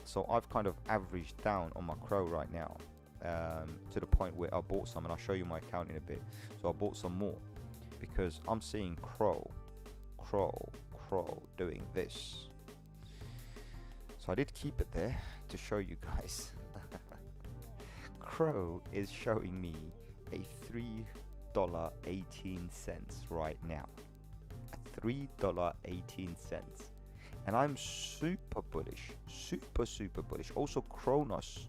So I've kind of averaged down on my Crow right now, to the point where I bought some, and I'll show you my account in a bit. So I bought some more because I'm seeing Crow doing this. So I did keep it there to show you guys. Crow is showing me a $3.18 right now. $3.18. And I'm super bullish. Super bullish. Also Kronos.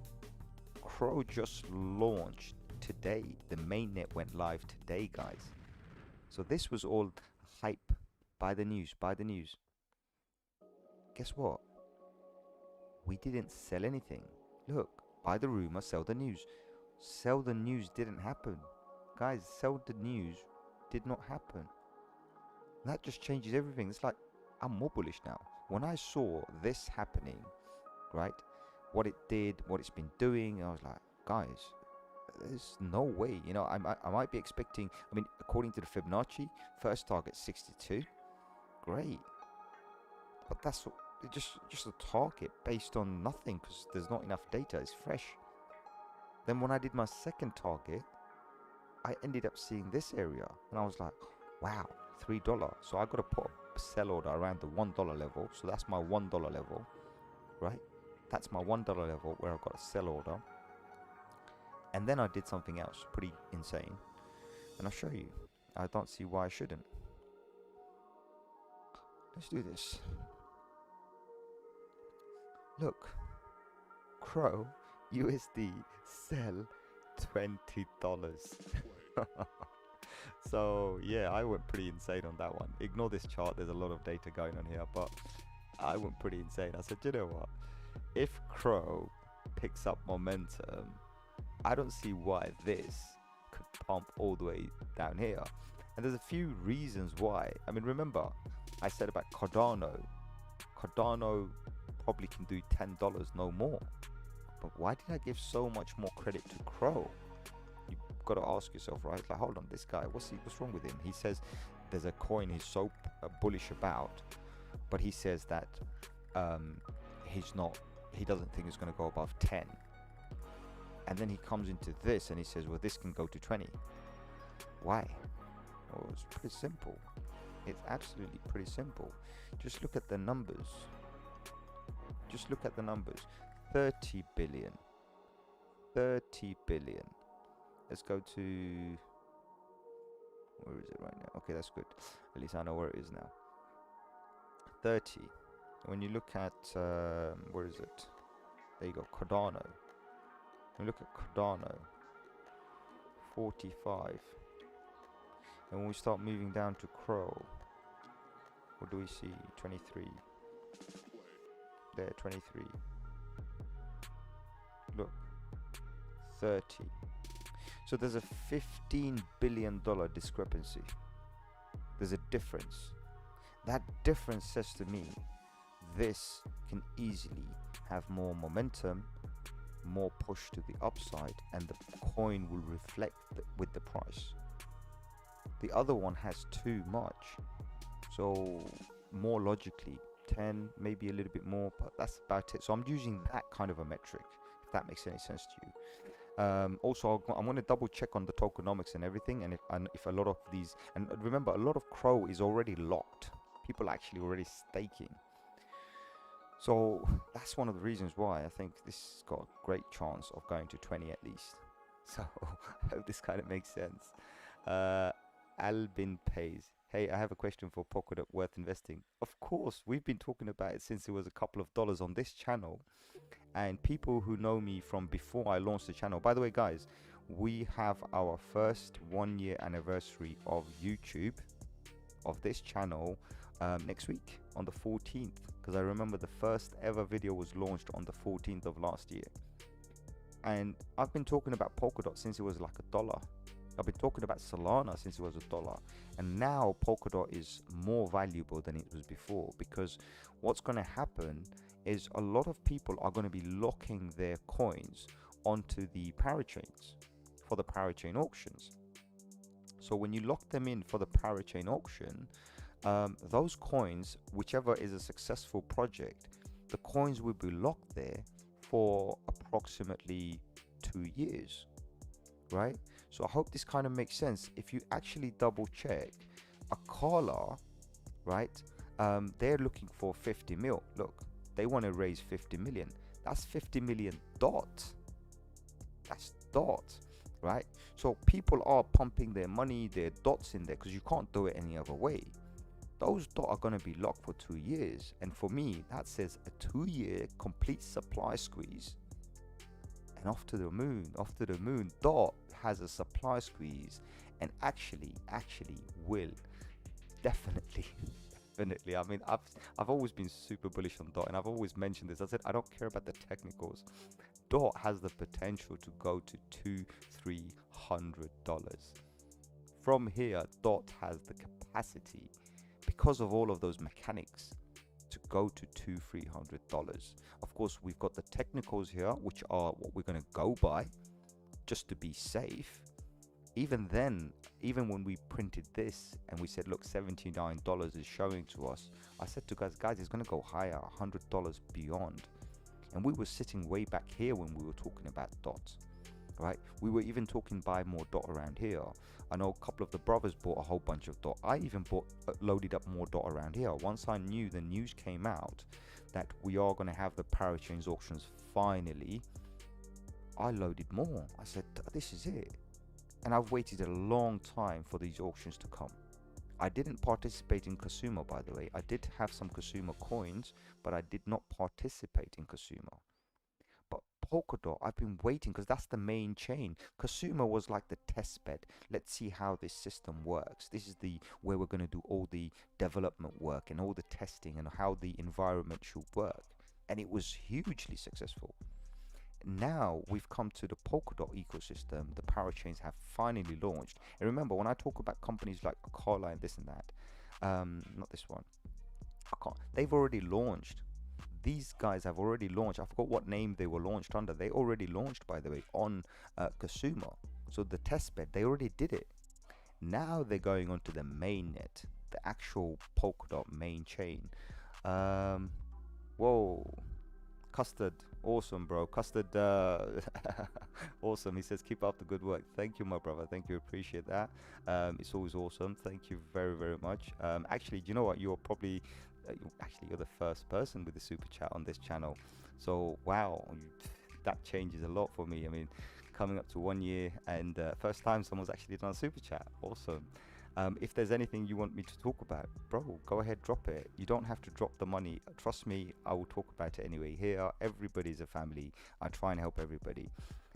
Crow just launched today. The mainnet went live today, guys. So this was all hype. Buy the news. Guess what? We didn't sell anything. Look, buy the rumor, sell the news. Sell the news didn't happen. Guys, sell the news did not happen. That just changes everything. It's like, I'm more bullish now. When I saw this happening, right, what it did, what it's been doing, I was like, guys, there's no way. You know, I might be expecting, I mean, according to the Fibonacci, first target 62. Great. But that's just a target based on nothing, because there's not enough data. It's fresh. Then when I did my second target, I ended up seeing this area, and I was like, wow, $3. So I got to put a sell order around the $1 level. So that's my $1 level, right? That's my $1 level where I've got a sell order. And then I did something else pretty insane, and I'll show you. I don't see why I shouldn't. Let's do this. Look, Crow USD sell $20. So yeah, I went pretty insane on that one. Ignore this chart, there's a lot of data going on here, but I went pretty insane. I said, you know what, if Crow picks up momentum, I don't see why this could pump all the way down here. And there's a few reasons why. I mean, remember I said about Cardano probably can do $10, no more. But why did I give so much more credit to Crow? You've got to ask yourself, right? Like, hold on, this guy, what's wrong with him? He says there's a coin he's so bullish about, but he says that he doesn't think it's going to go above 10. And then he comes into this and he says, well, this can go to 20. Why? Well, it's pretty simple. It's absolutely pretty simple. Just look at the numbers. 30 billion. Let's go to, where is it right now? Okay, that's good. At least I know where it is now. 30. When you look at, where is it? There you go, Cardano. When you look at Cardano, 45. And when we start moving down to Crow, what do we see? 23. There, 23. Look, 30. So there's a $15 billion discrepancy. There's a difference. That difference says to me, this can easily have more momentum, more push to the upside, and the coin will reflect with the price. The other one has too much. So more logically, 10, maybe a little bit more, but that's about it. So I'm using that kind of a metric, if that makes any sense to you. Also, I'm going to double check on the tokenomics and everything, and if a lot of these, and remember, a lot of Crow is already locked. People are actually already staking. So that's one of the reasons why I think this has got a great chance of going to 20 at least. So I hope this kind of makes sense. Albin pays. Hey, I have a question for Polkadot worth investing. Of course, we've been talking about it since it was a couple of dollars on this channel. And people who know me from before I launched the channel. By the way, guys, we have our first 1-year anniversary of YouTube, of this channel, next week on the 14th. Because I remember the first ever video was launched on the 14th of last year. And I've been talking about Polkadot since it was like $1. I've been talking about Solana since it was $1, and now Polkadot is more valuable than it was before, because what's going to happen is a lot of people are going to be locking their coins onto the parachains for the parachain auctions. So when you lock them in for the parachain auction, those coins, whichever is a successful project, the coins will be locked there for approximately 2 years, right? So I hope this kind of makes sense. If you actually double check a Akala, right? They're looking for 50 mil. Look, they want to raise 50 million. That's 50 million dot. That's dot, right? So people are pumping their money, their dots in there, because you can't do it any other way. Those dot are going to be locked for 2 years. And for me, that says a 2-year complete supply squeeze. And off to the moon, off to the moon. Dot has a supply squeeze and actually will definitely definitely. I mean, I've always been super bullish on Dot, and I've always mentioned this. I said I don't care about the technicals. Dot has the potential to go to $200-300. From here, Dot has the capacity, because of all of those mechanics, to go to $200-300. Of course, we've got the technicals here, which are what we're going to go by just to be safe. Even then, even when we printed this and we said, look, $79 is showing to us, I said to guys, it's going to go higher, $100 beyond. And we were sitting way back here when we were talking about dots, right? We were even talking buy more dot around here. I know a couple of the brothers bought a whole bunch of dot. I even loaded up more dot around here. Once I knew the news came out that we are going to have the parachains auctions finally, I loaded more. I said, this is it. And I've waited a long time for these auctions to come. I didn't participate in Kasuma, by the way. I did have some Kasuma coins, but I did not participate in Kasuma. But Polkadot, I've been waiting, because that's the main chain. Kasuma was like the test bed. Let's see how this system works. This is where we're going to do all the development work and all the testing and how the environment should work. And it was hugely successful. Now we've come to the Polkadot ecosystem. The parachains have finally launched. And remember, when I talk about companies like Akala and this and that, not this one, they've already launched. These guys have already launched. I forgot what name they were launched under. They already launched, by the way, on Kasuma. So the test bed, they already did it. Now they're going on to the mainnet, the actual Polkadot main chain. Whoa. Custard, awesome, bro. Custard, awesome. He says, keep up the good work. Thank you, my brother. Thank you. Appreciate that. It's always awesome. Thank you very, very much. Actually, do you know what? You're probably, you're the first person with the super chat on this channel. So, wow, that changes a lot for me. I mean, coming up to 1 year and first time someone's actually done a super chat. Awesome. If there's anything you want me to talk about, bro, go ahead, drop it. You don't have to drop the money. Trust me, I will talk about it anyway. Here, everybody's a family. I try and help everybody.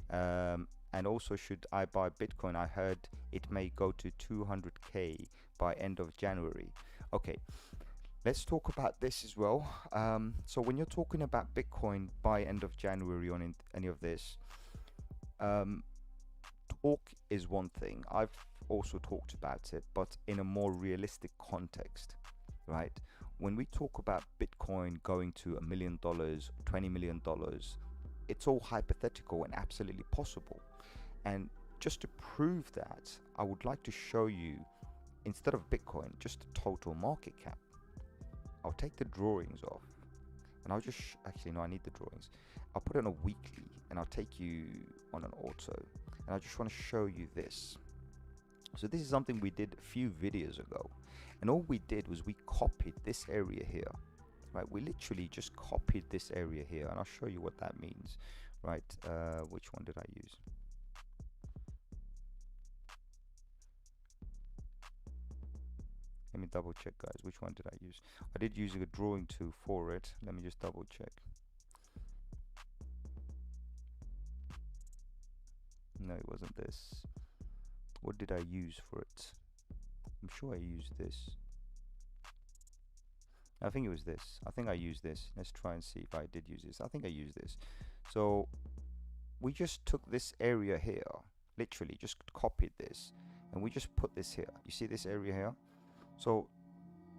And also, should I buy Bitcoin? I heard it may go to 200K by end of January. Okay, let's talk about this as well. So when you're talking about Bitcoin by end of January on any of this, talk is one thing. I've also talked about it, but in a more realistic context, right? When we talk about Bitcoin going to $1 million, $20 million, it's all hypothetical and absolutely possible. And just to prove that, I would like to show you, instead of Bitcoin, just the total market cap. I'll take the drawings off, and I'll just actually no, I need the drawings. I'll put it on a weekly, and I'll take you on an auto, and I just want to show you this. So this is something we did a few videos ago, and all we did was we copied this area here, right? We literally just copied this area here, and I'll show you what that means, right? Which one did I use? Let me double check, guys. Which one did I use? I did use a drawing tool for it. Let me just double check. No, it wasn't this. What did I use for it? I'm sure I used this. I think it was this. I think I used this. Let's try and see if I did use this. I think I used this. So we just took this area here, literally just copied this, and we just put this here. You see this area here? So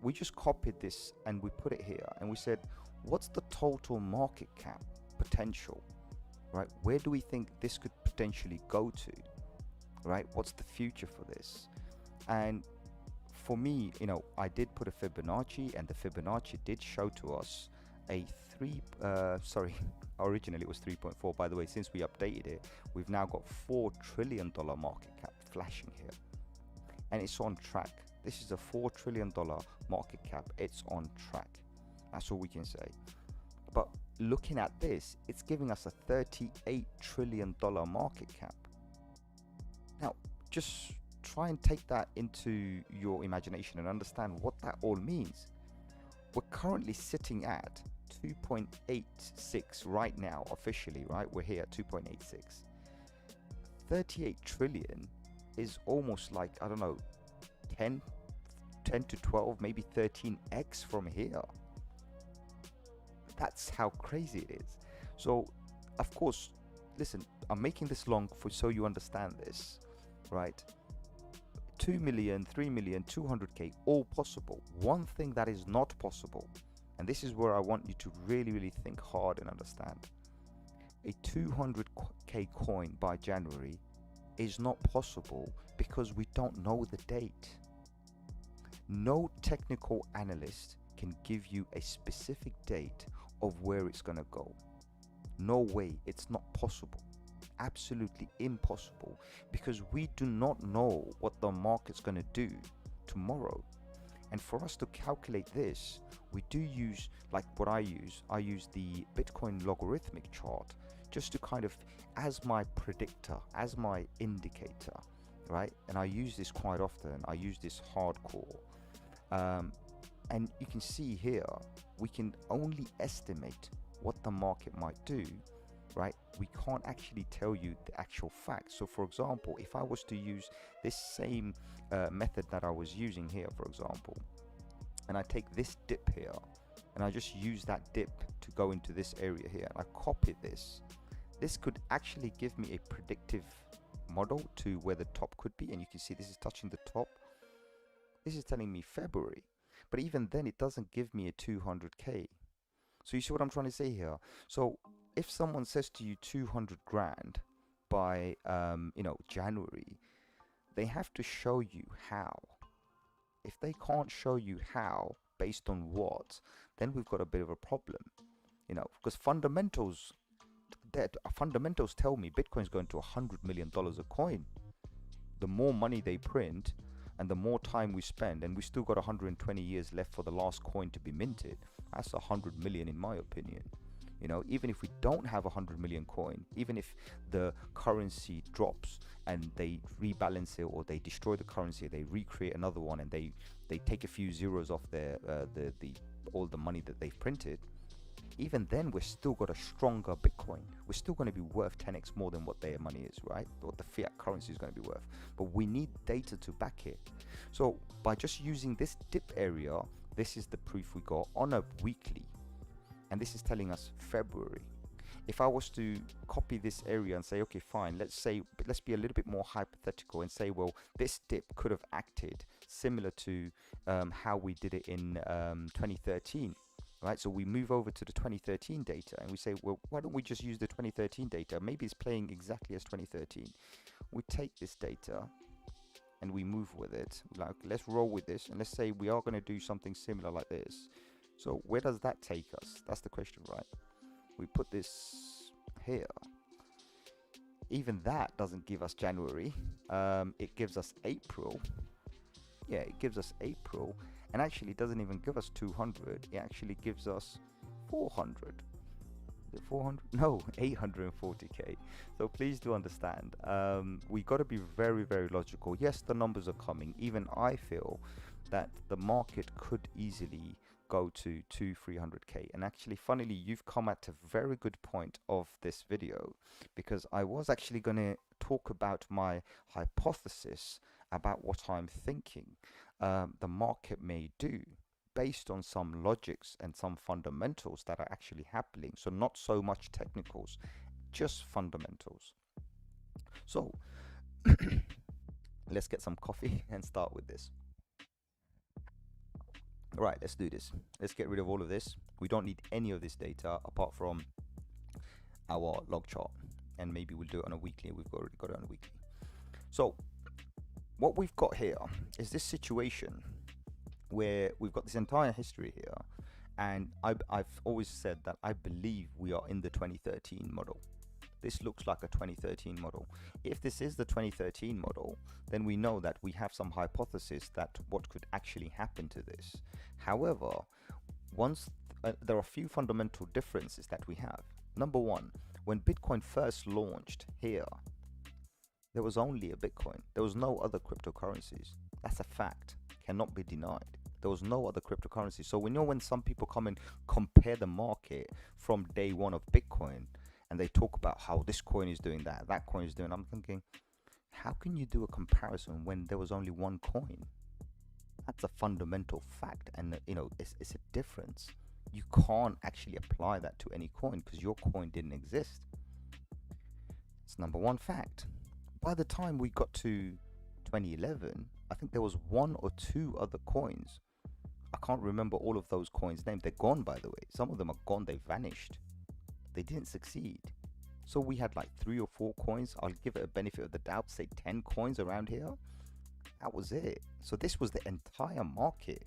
we just copied this and we put it here, and we said, what's the total market cap potential, right? Where do we think this could potentially go to, right? What's the future for this? And for me, I did put a Fibonacci, and the Fibonacci did show to us a originally it was 3.4. By the way, since we updated it, we've now got $4 trillion market cap flashing here, and it's on track. This is a $4 trillion market cap. It's on track. That's all we can say. But looking at this, it's giving us a $38 trillion market cap. Now, just try and take that into your imagination and understand what that all means. We're currently sitting at 2.86 right now, officially, right? We're here at 2.86. 38 trillion is almost like, I don't know, 10 to 12, maybe 13x from here. That's how crazy it is. So, of course, listen, I'm making this long so you understand this, right? 2 million, 3 million, 200k, all possible. One thing that is not possible, and this is where I want you to really, really think hard and understand. A 200k coin by January is not possible because we don't know the date. No technical analyst can give you a specific date of where it's going to go. No way, it's not possible. Absolutely impossible, because we do not know what the market's going to do tomorrow. And for us to calculate this, we do use, like what I use the Bitcoin logarithmic chart, just to kind of, as my predictor, as my indicator, right? And I use this quite often. I use this hardcore. And you can see here, we can only estimate what the market might do, right? We can't actually tell you the actual facts. So for example, if I was to use this same method that I was using here, for example, and I take this dip here, and I just use that dip to go into this area here, and I copy this, this could actually give me a predictive model to where the top could be. And you can see this is touching the top. This is telling me February, but even then it doesn't give me a 200k. So you see what I'm trying to say here? So if someone says to you 200 grand by January, they have to show you how. If they can't show you how, based on what, then we've got a bit of a problem, because fundamentals tell me Bitcoin's going to $100 million a coin. The more money they print and the more time we spend, and we still got 120 years left for the last coin to be minted, that's 100 million in my opinion. Even if we don't have 100 million coin, even if the currency drops and they rebalance it, or they destroy the currency, they recreate another one, and they take a few zeros off their all the money that they've printed, even then we're still got a stronger Bitcoin. We're still going to be worth 10x more than what their money is, right? What the fiat currency is going to be worth. But we need data to back it. So by just using this dip area, this is the proof we got on a weekly. And this is telling us February. If I was to copy this area and say, okay, fine, let's be a little bit more hypothetical and say, well, this dip could have acted similar to how we did it in 2013. Right, so we move over to the 2013 data and we say, well, why don't we just use the 2013 data? Maybe it's playing exactly as 2013. We take this data and we move with it. Like, let's roll with this, and let's say we are going to do something similar like this. So where does that take us? That's the question, right? We put this here. Even that doesn't give us January. It gives us April. Yeah, it gives us April. And actually, it doesn't even give us 200. It actually gives us 400. Is it 400? No, 840k. So please do understand. We got to be very, very logical. Yes, the numbers are coming. Even I feel that the market could easily go to 300k. And actually, funnily, you've come at a very good point of this video, because I was actually going to talk about my hypothesis about what I'm thinking the market may do based on some logics and some fundamentals that are actually happening. So not so much technicals, just fundamentals. So Let's get some coffee and start with this. Right, let's do this. Let's get rid of all of this. We don't need any of this data apart from our log chart, and maybe we'll do it on a weekly. We've already got it on a weekly. So what we've got here is this situation where we've got this entire history here, and I've always said that I believe we are in the 2013 model. This looks like a 2013 model. If this is the 2013 model, then we know that we have some hypothesis that what could actually happen to this. However, there are a few fundamental differences that we have. Number one, when Bitcoin first launched here, there was only a Bitcoin. There was no other cryptocurrencies. That's a fact, cannot be denied. There was no other cryptocurrency. So we know when some people come and compare the market from day one of Bitcoin, and they talk about how this coin is doing that coin is doing, I'm thinking, how can you do a comparison when there was only one coin? That's a fundamental fact, and it's a difference. You can't actually apply that to any coin because your coin didn't exist. It's number one fact. By the time we got to 2011, I think there was one or two other coins. I can't remember all of those coins' names. They're gone, by the way. Some of them are gone. They vanished. They didn't succeed. So we had like 3 or 4 coins. I'll give it a benefit of the doubt, say 10 coins around here. That was it. So this was the entire market.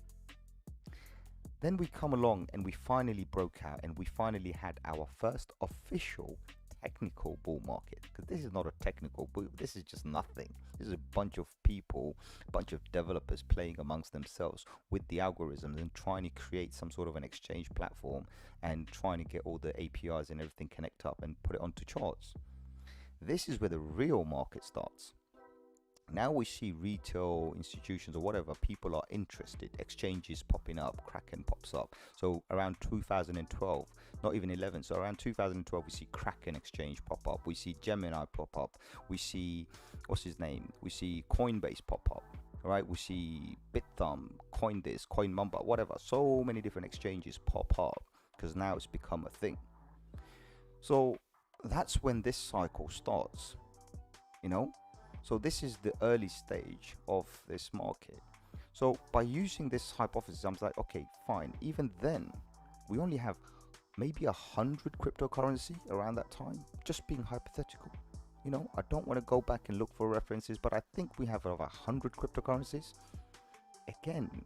Then we come along and we finally broke out, and we finally had our first official technical bull market, because this is not a technical bull. This is just nothing. This is a bunch of people, a bunch of developers playing amongst themselves with the algorithms and trying to create some sort of an exchange platform and trying to get all the APIs and everything connect up and put it onto charts. This is where the real market starts. Now we see retail institutions or whatever, people are interested, exchanges popping up, Kraken pops up. So around 2012, not even 11, so around 2012 we see Kraken exchange pop up, we see Gemini pop up, we see, what's his name, we see Coinbase pop up, right? We see BitThumb, CoinDis, CoinMamba, whatever. So many different exchanges pop up because now it's become a thing. So that's when this cycle starts, So this is the early stage of this market. So by using this hypothesis, I'm like, okay, fine. Even then, we only have maybe 100 cryptocurrency around that time, just being hypothetical. I don't want to go back and look for references, but I think we have over 100 cryptocurrencies. Again,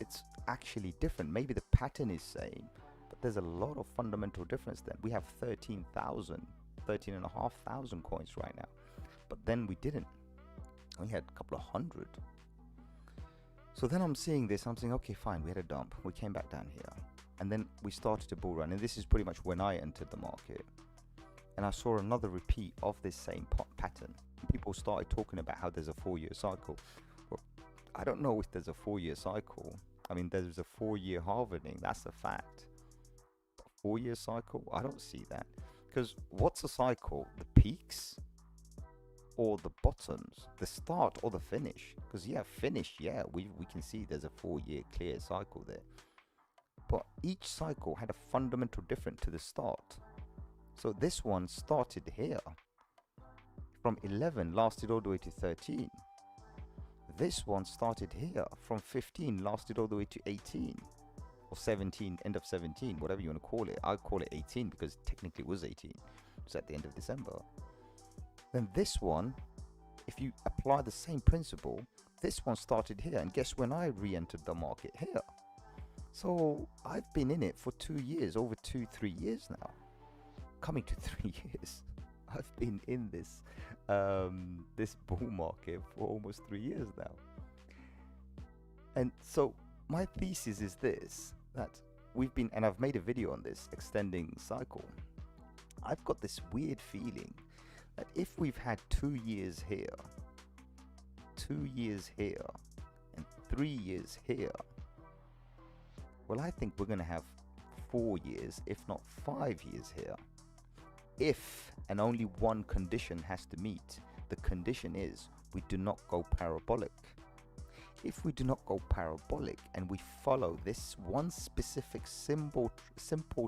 it's actually different. Maybe the pattern is same, but there's a lot of fundamental difference then. We have 13,500 coins right now. But then we didn't. We had a couple of hundred. So then I'm seeing this. I'm saying, okay, fine. We had a dump. We came back down here. And then we started a bull run. And this is pretty much when I entered the market. And I saw another repeat of this same pattern. People started talking about how there's a 4-year cycle. Well, I don't know if there's a 4-year cycle. I mean, there's a 4-year halving. That's a fact. But 4-year cycle? I don't see that. Because what's a cycle? The peaks? Or the bottoms, the start or the finish? Because finish, we can see there's a 4-year clear cycle there, but each cycle had a fundamental difference to the start. So this one started here from 11, lasted all the way to 13. This one started here from 15, lasted all the way to 18 or 17, end of 17, whatever you want to call it. I call it 18 because technically it was 18. It's at the end of December. Then this one, if you apply the same principle, this one started here, and guess when I re-entered the market? Here. So I've been in it for 2 years, over 2-3 years now, coming to 3 years. I've been in this this bull market for almost 3 years now. And so my thesis is this, that we've been, and I've made a video on this, extending cycle. I've got this weird feeling that if we've had 2 years here, 2 years here, and 3 years here, well, I think we're going to have 4 years, if not 5 years here. If and only one condition has to meet. The condition is we do not go parabolic. If we do not go parabolic and we follow this one specific simple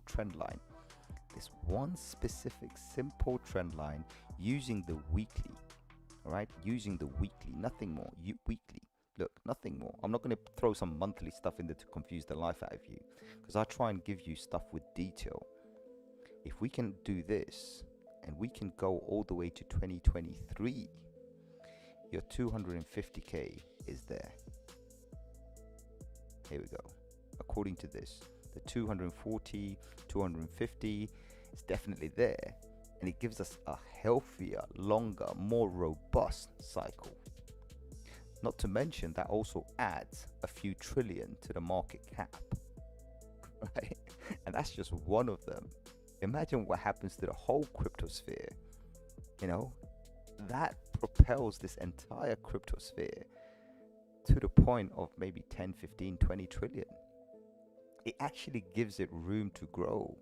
trend line, this one specific simple trend line using the weekly, all right, using the weekly, nothing more. Weekly, look, nothing more. I'm not going to throw some monthly stuff in there to confuse the life out of you, because I try and give you stuff with detail. If we can do this and we can go all the way to 2023, your 250k is there. Here we go. According to this, the 240, 250 is definitely there, and it gives us a healthier, longer, more robust cycle. Not to mention that also adds a few trillion to the market cap, right? And that's just one of them. Imagine what happens to the whole cryptosphere. You know, that propels this entire cryptosphere to the point of maybe 10, 15, 20 trillion. It actually gives it room to grow.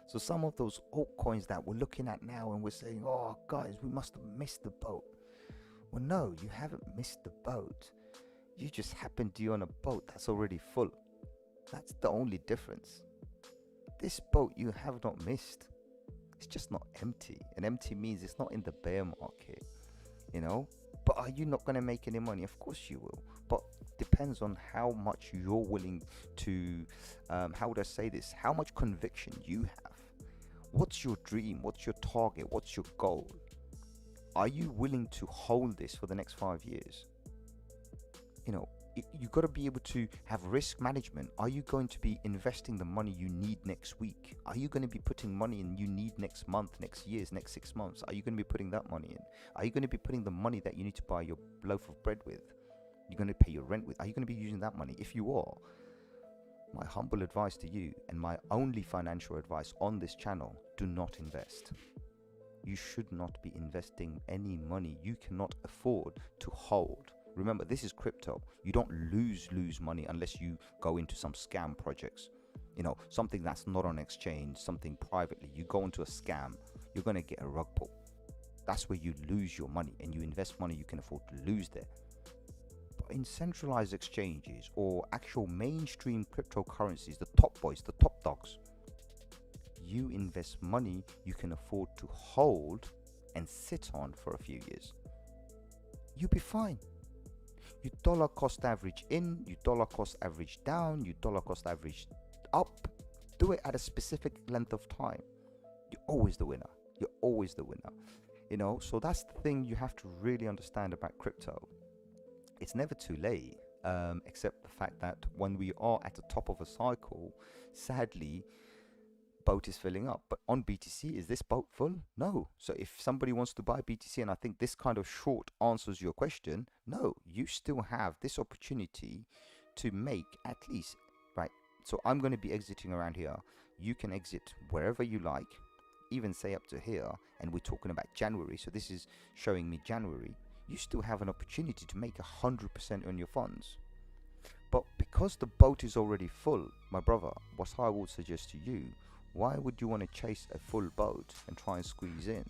So some of those altcoins that we're looking at now and we're saying, oh guys, we must have missed the boat. Well, no, you haven't missed the boat. You just happen to be on a boat that's already full. That's the only difference. This boat you have not missed. It's just not empty. And empty means it's not in the bear market, you know. But are you not going to make any money? Of course you will. But depends on how much you're willing to, how would I say this? How much conviction you have. What's your dream? What's your target? What's your goal? Are you willing to hold this for the next 5 years? You know, you got to be able to have risk management. Are you going to be investing the money you need next week? Are you going to be putting money in you need next month, next year, next 6 months? Are you going to be putting that money in? Are you going to be putting the money that you need to buy your loaf of bread with? You're going to pay your rent with? Are you going to be using that money? If you are, my humble advice to you, and my only financial advice on this channel, do not invest. You should not be investing any money you cannot afford to hold. Remember, this is crypto. You don't lose money unless you go into some scam projects. You know, something that's not on exchange, something privately. You go into a scam, you're going to get a rug pull. That's where you lose your money, and you invest money you can afford to lose there. But in centralized exchanges or actual mainstream cryptocurrencies, the top boys, the top dogs, you invest money you can afford to hold and sit on for a few years. You'll be fine. You dollar cost average in, you dollar cost average down, you dollar cost average up. Do it at a specific length of time. You're always the winner. You're always the winner. You know, so that's the thing you have to really understand about crypto. It's never too late, except the fact that when we are at the top of a cycle, sadly, boat is filling up. But on BTC, is this boat full? No. So if somebody wants to buy BTC, and I think this kind of short answers your question, no, you still have this opportunity to make at least, right? So I'm going to be exiting around here. You can exit wherever you like, even say up to here, and we're talking about January. So this is showing me January. You still have an opportunity to make 100% on your funds. But because the boat is already full, my brother, what I would suggest to you, why would you want to chase a full boat and try and squeeze in?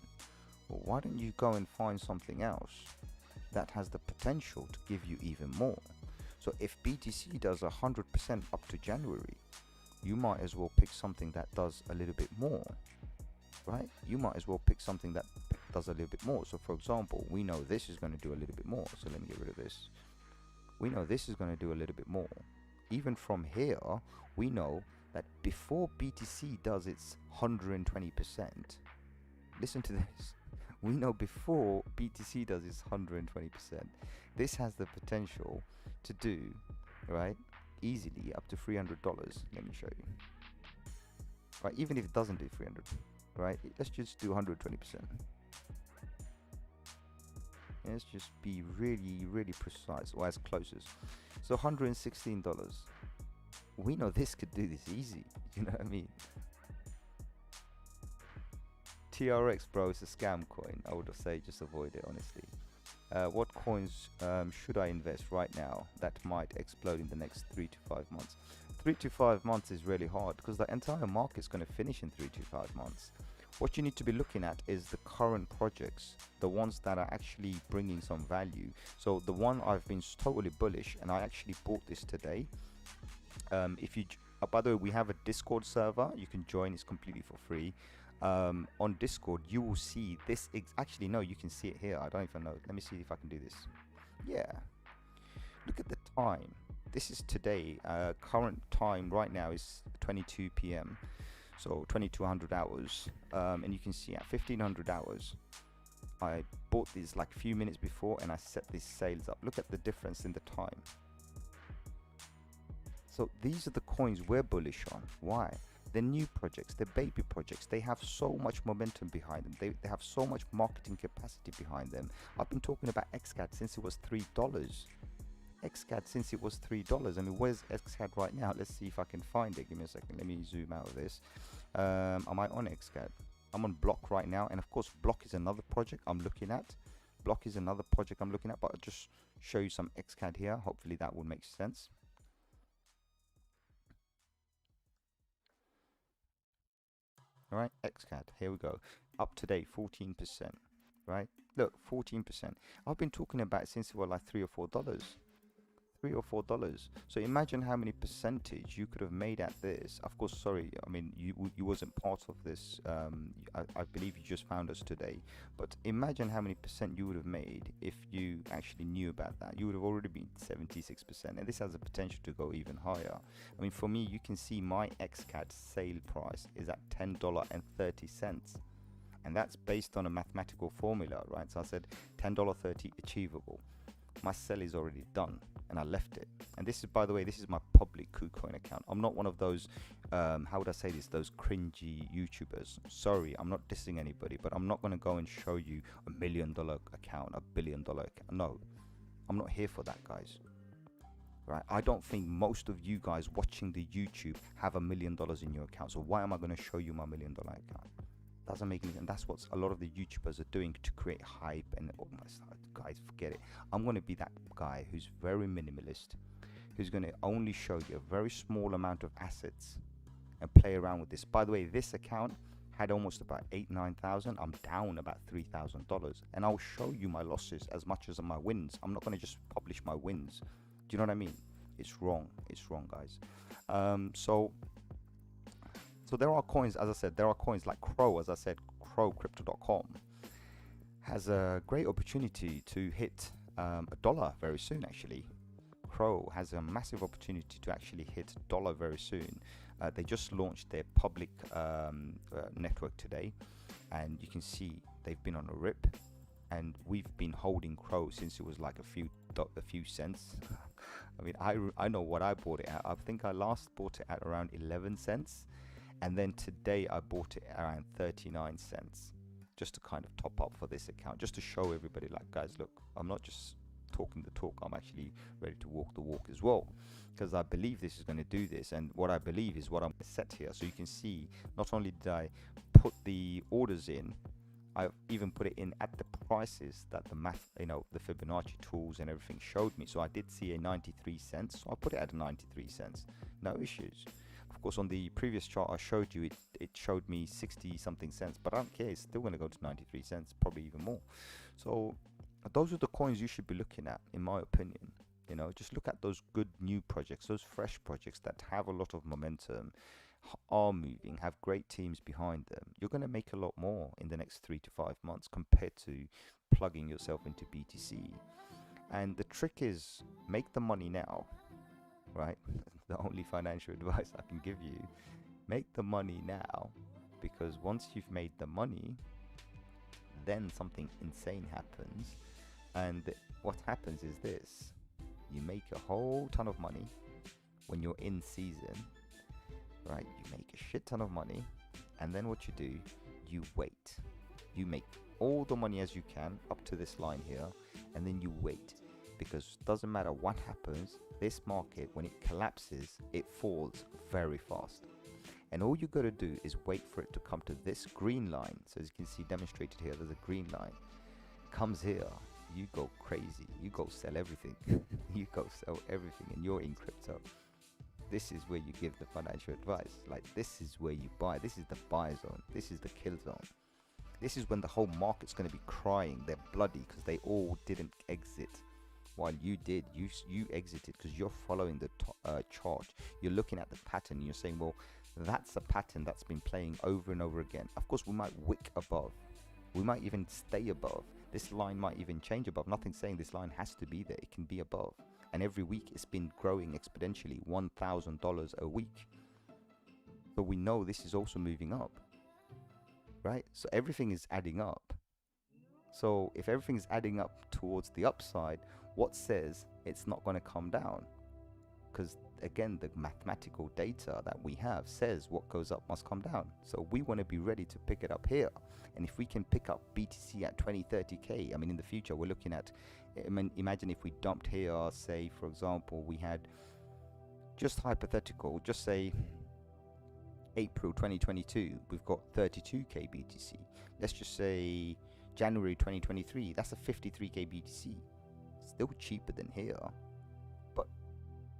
Well, why don't you go and find something else that has the potential to give you even more? So if BTC does 100% up to January, you might as well pick something that does a little bit more, right? You might as well pick something that does a little bit more. So for example, we know this is going to do a little bit more. So let me get rid of this. We know this is going to do a little bit more. Even from here, we know that before BTC does its 120%, listen to this. We know before BTC does its 120%, this has the potential to do, right, easily up to $300. Let me show you. Right, even if it doesn't do 300, right, let's just do 120%. Let's just be really precise, or as close as. So $116. We know this could do this easy. You know what I mean? TRX, bro, is a scam coin. I would say just avoid it, honestly. What coins should I invest right now that might explode in the next 3 to 5 months? 3 to 5 months is really hard because the entire market's going to finish in 3 to 5 months. What you need to be looking at is the current projects, the ones that are actually bringing some value. So the one I've been totally bullish, and I actually bought this today. If you, by the way, we have a Discord server you can join. It's completely for free. on Discord, you will see this. Actually, no, you can see it here. I don't even know. Let me see if I can do this. Yeah. Look at the time. This is today. Current time right now is 22 p.m. So 2200 hours. And you can see at 1500 hours, I bought these like a few minutes before and I set these sales up. Look at the difference in the time. So these are the coins we're bullish on. Why? They're new projects, they're baby projects. They have so much momentum behind them. They have so much marketing capacity behind them. I've been talking about XCAD since it was $3. XCAD since it was $3. I mean, where's XCAD right now? Let's see if I can find it. Give me a second. Let me zoom out of this. Am I on XCAD? I'm on Block right now. And of course, Block is another project I'm looking at. Block is another project I'm looking at. But I'll just show you some XCAD here. Hopefully that will make sense. All right, XCAD, here we go. Up to date, 14%, right? Look, 14%. I've been talking about it since it was like $3 or $4. So imagine how many percentage you could have made at this. Of course, sorry, I mean, you wasn't part of this. I believe you just found us today. But imagine how many percent you would have made if you actually knew about that. You would have already been 76%. And this has the potential to go even higher. I mean, for me, you can see my XCAD sale price is at $10.30. And that's based on a mathematical formula, right? So I said $10.30 achievable. My sell is already done and I left it. And this is, by the way, this is my public KuCoin account. I'm not one of those how would I say this, those cringy YouTubers. Sorry, I'm not dissing anybody, but I'm not going to go and show you $1 million account, $1 billion account. No, I'm not here for that, guys. Right? I don't think most of you guys watching the YouTube have $1 million in your account. So why am I going to show you my $1 million account? Doesn't make any sense. And that's what a lot of the YouTubers are doing to create hype. And oh my God, guys, forget it. I'm going to be that guy who's very minimalist, who's going to only show you a very small amount of assets and play around with this. By the way, this account had almost about 9,000. I'm down about $3,000, and I'll show you my losses as much as my wins. I'm not going to just publish my wins. Do you know what I mean? It's wrong. It's wrong, guys. So there are coins, as I said, there are coins like Crow, as I said, crowcrypto.com has a great opportunity to hit $1 very soon, actually. Crow has a massive opportunity to actually hit $1 very soon. They just launched their public network today, and you can see they've been on a rip, and we've been holding Crow since it was like a few cents. I mean, I know what I bought it at. I think I last bought it at around 11 cents. And then today I bought it around 39 cents just to kind of top up for this account, just to show everybody, like, guys, look, I'm not just talking the talk, I'm actually ready to walk the walk as well, because I believe this is going to do this. And what I believe is what I'm set here. So you can see, not only did I put the orders in, I even put it in at the prices that the math, the Fibonacci tools and everything showed me. So I did see a 93 cents. So I put it at 93 cents. No issues. Of course, on the previous chart I showed you, it showed me 60 something cents, but I don't care. It's still going to go to 93 cents, probably even more. So those are the coins you should be looking at, in my opinion. Just look at those good new projects, those fresh projects that have a lot of momentum, are moving, have great teams behind them. You're going to make a lot more in the next 3 to 5 months compared to plugging yourself into BTC. And the trick is, make the money now, right? The only financial advice I can give you, make the money now, because once you've made the money, then something insane happens. And what happens is this: you make a whole ton of money when you're in season, right? You make a shit ton of money, and then what you do, you wait. You make all the money as you can up to this line here, and then you wait, because it doesn't matter what happens, this market, when it collapses, it falls very fast. And all you got to do is wait for it to come to this green line. So as you can see demonstrated here, there's a green line. Comes here, you go crazy. You go sell everything. You go sell everything, and you're in crypto. This is where you give the financial advice. Like, this is where you buy. This is the buy zone. This is the kill zone. This is when the whole market's going to be crying. They're bloody because they all didn't exit. While you did, you exited because you're following the chart. You're looking at the pattern and you're saying, well, That's a pattern that's been playing over and over again. Of course, we might wick above. We might even stay above. This line might even change above. Nothing's saying this line has to be there. It can be above. And every week it's been growing exponentially, $1,000 a week. So we know this is also moving up, right? So everything is adding up. So if everything is adding up towards the upside, what says it's not going to come down? Because again, the mathematical data that we have says what goes up must come down. So we want to be ready to pick it up here. And if we can pick up BTC at 20, 30K, I mean, in the future, we're looking at, I mean, imagine if we dumped here, say, for example, we had, just hypothetical, just say April 2022, we've got 32K BTC. Let's just say January 2023, that's a 53K BTC. Still cheaper than here. But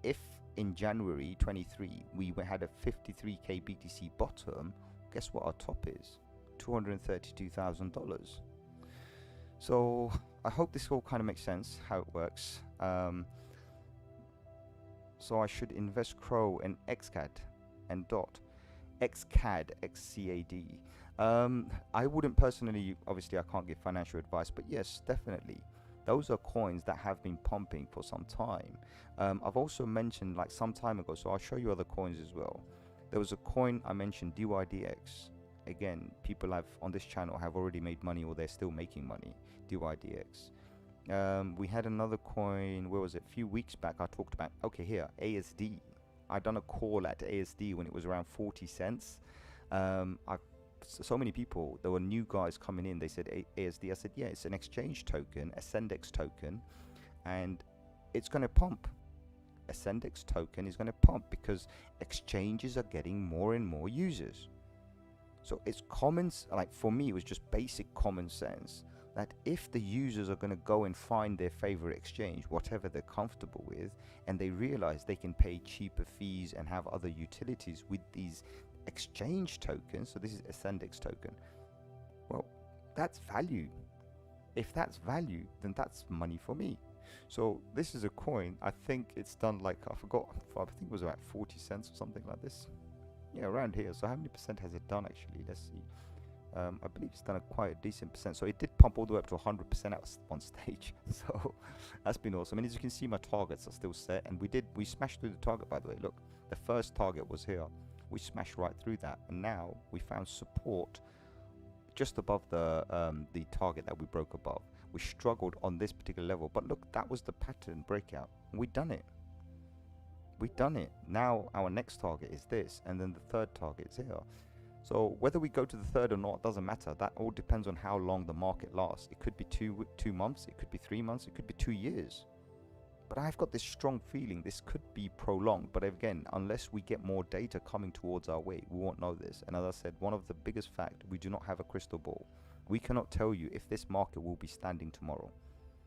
if in January 23 we had a 53K BTC bottom, guess what our top is? $232,000. So I hope this all kind of makes sense how it works. So I should invest Crow and XCAD and DOT. XCAD, XCAD. I wouldn't personally, obviously I can't give financial advice, but yes, definitely. Those are coins that have been pumping for some time. I've also mentioned like some time ago, so I'll show you other coins as well. There was a coin I mentioned, DYDX. Again, people have on this channel have already made money, or they're still making money. DYDX. We had another coin, where was it? A few weeks back I talked about, okay, here, ASD. I done a call at ASD when it was around 40 cents. So many people, there were new guys coming in, they said ASD. I said, yeah, it's an exchange token, a Sendex token, and it's going to pump. A Sendex token is going to pump because exchanges are getting more and more users. So it's common, like for me, it was just basic common sense that if the users are going to go and find their favorite exchange, whatever they're comfortable with, and they realize they can pay cheaper fees and have other utilities with these exchange tokens, so this is a Sendex token, well, that's value. If that's value, then that's money for me. So this is a coin, I think it's done like, I forgot, I think it was about 40 cents or something like this. Yeah, around here. So how many percent has it done actually? Let's see. I believe it's done a quite a decent percent. So it did pump all the way up to 100% at one stage. So that's been awesome. And as you can see, my targets are still set. And we smashed through the target, by the way. Look, the first target was here. We smashed right through that. And now we found support just above the target that we broke above. We struggled on this particular level. But look, that was the pattern breakout. We done it. We've done it. Now our next target is this, and then the third target is here. So whether we go to the third or not doesn't matter. That all depends on how long the market lasts. It could be two months, it could be 3 months, it could be 2 years. But I've got this strong feeling this could be prolonged. But again, unless we get more data coming towards our way, we won't know this. And as I said, one of the biggest facts, we do not have a crystal ball. We cannot tell you if this market will be standing tomorrow.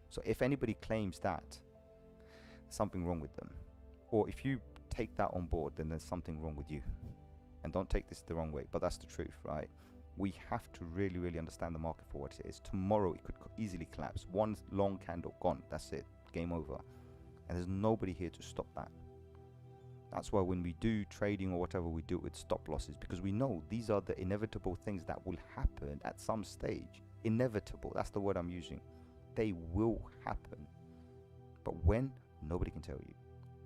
So if anybody claims that, something wrong with them. Or if you take that on board, then there's something wrong with you. And don't take this the wrong way, but that's the truth, right? We have to really, really understand the market for what it is. Tomorrow, it could easily collapse. One long candle, gone. That's it. Game over. And there's nobody here to stop that. That's why when we do trading or whatever, we do it with stop losses, because we know these are the inevitable things that will happen at some stage. Inevitable. That's the word I'm using. They will happen. But when? Nobody can tell you.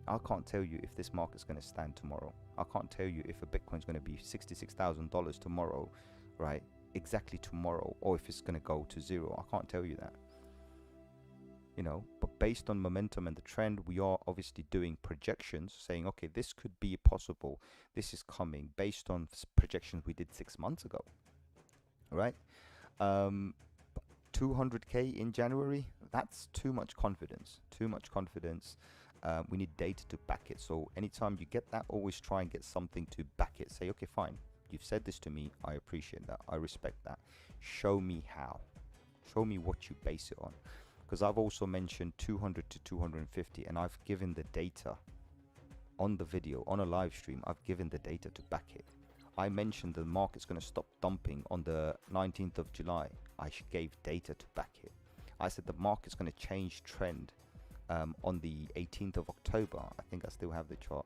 I can't tell you if this market's going to stand tomorrow. I can't tell you if a Bitcoin's going to be $66,000 tomorrow, right? Exactly tomorrow, or if it's going to go to zero. I can't tell you that. You know, but based on momentum and the trend, we are obviously doing projections saying, okay, this could be possible. This is coming based on projections we did 6 months ago, right? 200K in January, that's too much confidence, too much confidence. We need data to back it. So anytime you get that, always try and get something to back it. Say, okay, fine, you've said this to me, I appreciate that, I respect that. Show me how. Show me what you base it on. Because I've also mentioned 200 to 250, and I've given the data on the video, on a live stream. I've given the data to back it. I mentioned the market's going to stop dumping on the 19th of July. I gave data to back it. I said the market's going to change trend on the 18th of October. I think I still have the chart.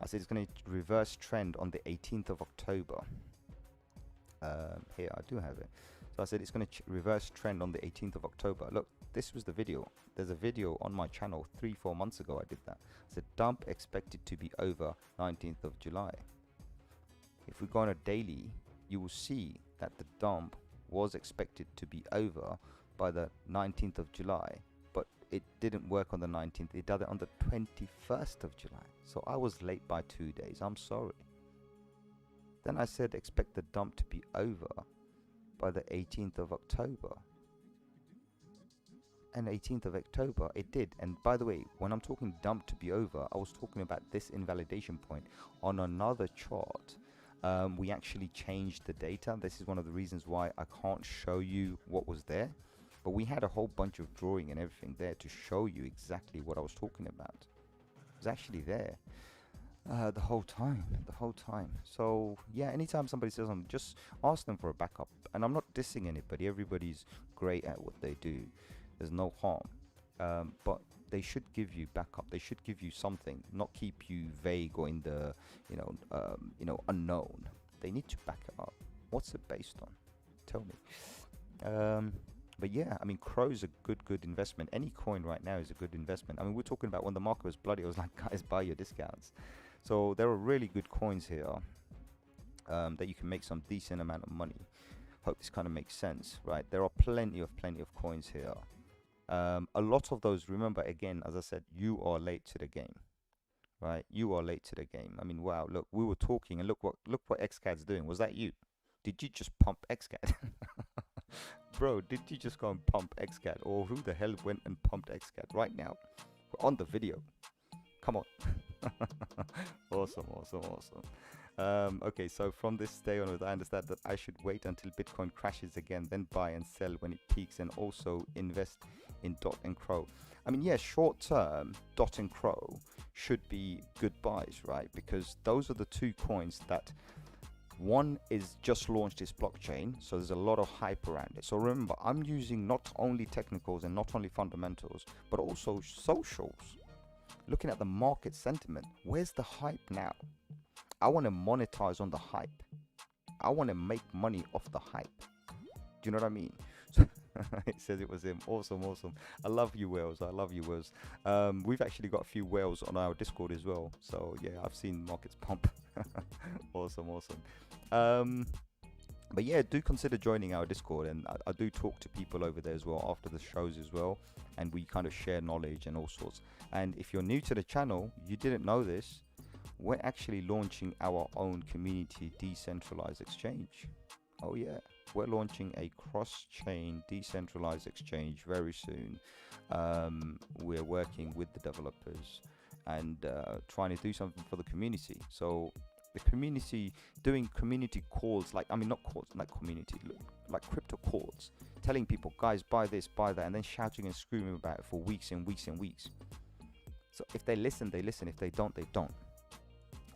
I said it's going to reverse trend on the 18th of October. Here, I do have it. So I said it's going to reverse trend on the 18th of October. Look, this was the video. There's a video on my channel 3-4 months ago. I did that. I said dump expected to be over 19th of July. If we go on a daily, you will see that the dump was expected to be over by the 19th of July, but it didn't work on the 19th. It did it on the 21st of July. So I was late by 2 days. I'm sorry. Then I said expect the dump to be over by the 18th of October. And 18th of October, it did. And by the way, when I'm talking dump to be over, I was talking about this invalidation point on another chart. We actually changed the data. This is one of the reasons why I can't show you what was there. But we had a whole bunch of drawing and everything there to show you exactly what I was talking about. It was actually there. The whole time. So yeah, anytime somebody says something, just ask them for a backup. And I'm not dissing anybody. Everybody's great at what they do. There's no harm. But they should give you backup. They should give you something, not keep you vague or in the unknown. They need to back it up. What's it based on? Tell me. But yeah, I mean, Crow is a good investment. Any coin right now is a good investment. I mean, we're talking about when the market was bloody, I was like, guys, buy your discounts. So there are really good coins here that you can make some decent amount of money. Hope this kind of makes sense, right? There are plenty of coins here. A lot of those, remember, again, as I said, you are late to the game, right? You are late to the game. I mean, wow, look, we were talking and look what XCAD's doing. Was that you? Did you just pump XCAD? Bro, did you just go and pump XCAD? Or who the hell went and pumped XCAD right now? We're on the video. Come on. Awesome. Okay, so from this day onwards, I understand that I should wait until Bitcoin crashes again, then buy and sell when it peaks, and also invest in DOT and Crow. I mean, yeah, short term, DOT and Crow should be good buys, right? Because those are the two coins that one is just launched its blockchain, so there's a lot of hype around it. So remember, I'm using not only technicals and not only fundamentals, but also socials. Looking at the market sentiment, where's the hype now? I want to monetize on the hype. I want to make money off the hype. Do you know what I mean? So it says it was him. Awesome. I love you, Wales. We've actually got a few whales on our Discord as well. So yeah, I've seen markets pump. Awesome. But yeah, do consider joining our Discord, and I do talk to people over there as well after the shows as well, and we kind of share knowledge and all sorts. And if you're new to the channel, you didn't know this, we're actually launching our own community decentralized exchange. Oh yeah, we're launching a cross-chain decentralized exchange very soon. We're working with the developers and trying to do something for the community. So the community, doing community calls, like crypto calls, telling people, guys, buy this, buy that, and then shouting and screaming about it for weeks and weeks. So if they listen, they listen. If they don't, they don't.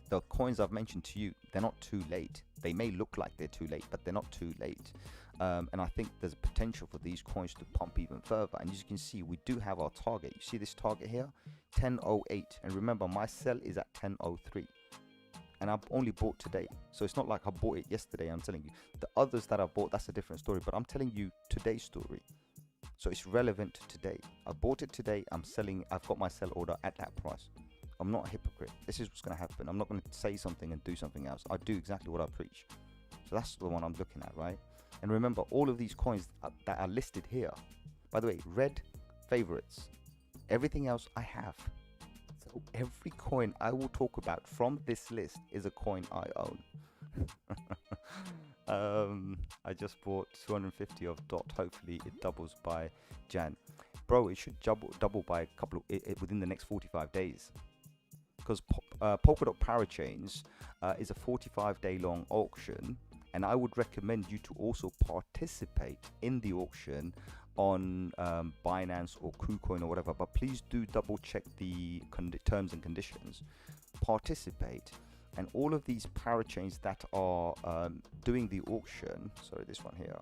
The coins I've mentioned to you, they're not too late. They may look like they're too late, but they're not too late. And I think there's potential for these coins to pump even further. And as you can see, we do have our target. You see this target here? 10.08. And remember, my sell is at 10.03. And I've only bought today. So it's not like I bought it yesterday, I'm telling you. The others that I bought, that's a different story. But I'm telling you today's story. So it's relevant to today. I bought it today. I'm selling. I've got my sell order at that price. I'm not a hypocrite. This is what's going to happen. I'm not going to say something and do something else. I do exactly what I preach. So that's the one I'm looking at, right? And remember, all of these coins that are listed here, by the way, red favorites. Everything else I have. So every coin I will talk about from this list is a coin I own. I just bought 250 of DOT. Hopefully it doubles by Jan. Bro, it should double by a couple of, within the next 45 days. Because Polkadot Parachains is a 45-day long auction, and I would recommend you to also participate in the auction on Binance or KuCoin or whatever, but please do double check the terms and conditions. Participate, and all of these parachains that are doing the auction, sorry, this one here,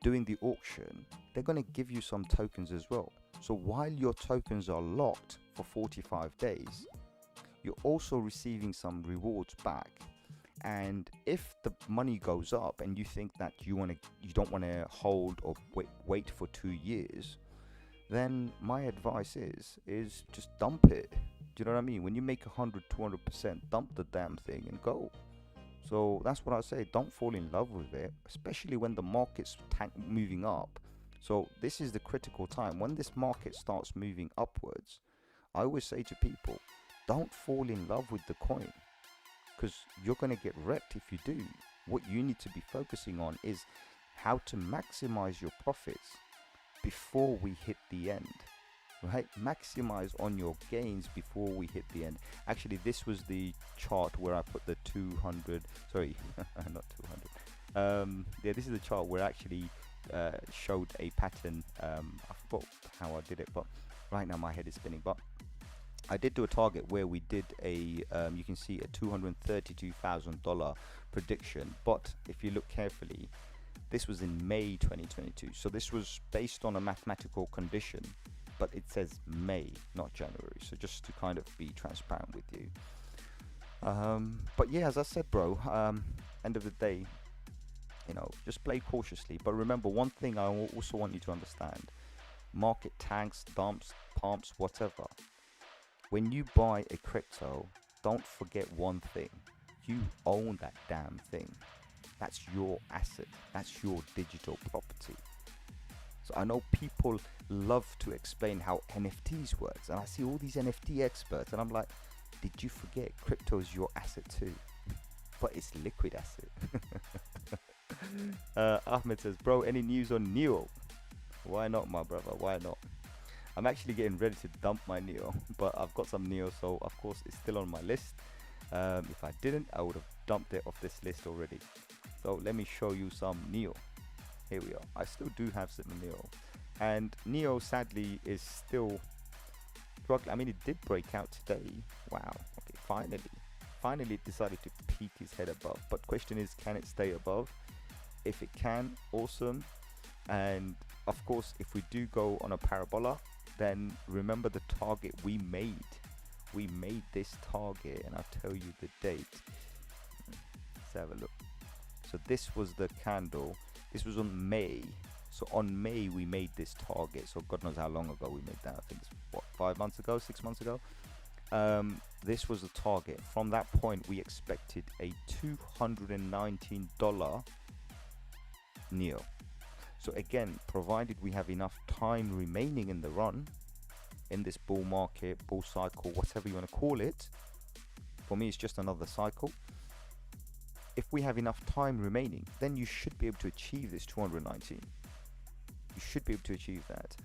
doing the auction, they're going to give you some tokens as well. So while your tokens are locked for 45 days, you're also receiving some rewards back. And if the money goes up and you think that you don't want to hold or wait for 2 years, then my advice is just dump it. Do you know what I mean? When you make 100, 200%, dump the damn thing and go. So that's what I say. Don't fall in love with it, especially when the market's moving up. So this is the critical time. When this market starts moving upwards, I always say to people, don't fall in love with the coin, because you're going to get wrecked if you do. What you need to be focusing on is how to maximize your profits before we hit the end, right? Maximize on your gains before we hit the end. Actually, this was the chart where I put the 200, sorry, not 200. Yeah, this is the chart where I actually showed a pattern. I forgot how I did it, but right now my head is spinning. But I did do a target where we did a, you can see a $232,000 prediction. But if you look carefully, this was in May 2022. So this was based on a mathematical condition, but it says May, not January. So just to kind of be transparent with you. But yeah, as I said, bro, end of the day, you know, just play cautiously. But remember, one thing I also want you to understand: market tanks, dumps, pumps, whatever. When you buy a crypto, don't forget one thing: you own that damn thing. That's your asset. That's your digital property. So I know people love to explain how NFTs works, and I see all these NFT experts, and I'm like, did you forget crypto is your asset too? But it's liquid asset. Ahmed says, bro, any news on Neo? Why not, my brother? Why not? I'm actually getting ready to dump my Neo, but I've got some Neo, so of course it's still on my list. If I didn't, I would have dumped it off this list already. So let me show you some Neo. Here we are. I still do have some Neo, and Neo sadly is still struggling. I mean, it did break out today. Wow. Okay, finally it decided to peek its head above. But question is, can it stay above? If it can, awesome. And of course, if we do go on a parabola, then remember the target we made. We made this target, and I'll tell you the date. Let's have a look. So this was the candle. This was on May. So on May we made this target. So God knows how long ago we made that. I think it's what, 5 months ago, 6 months ago. This was the target. From that point, we expected a $219 Neo. So again, provided we have enough time remaining in the run, in this bull market, bull cycle, whatever you want to call it. For me, it's just another cycle. If we have enough time remaining, then you should be able to achieve this 219. You should be able to achieve that.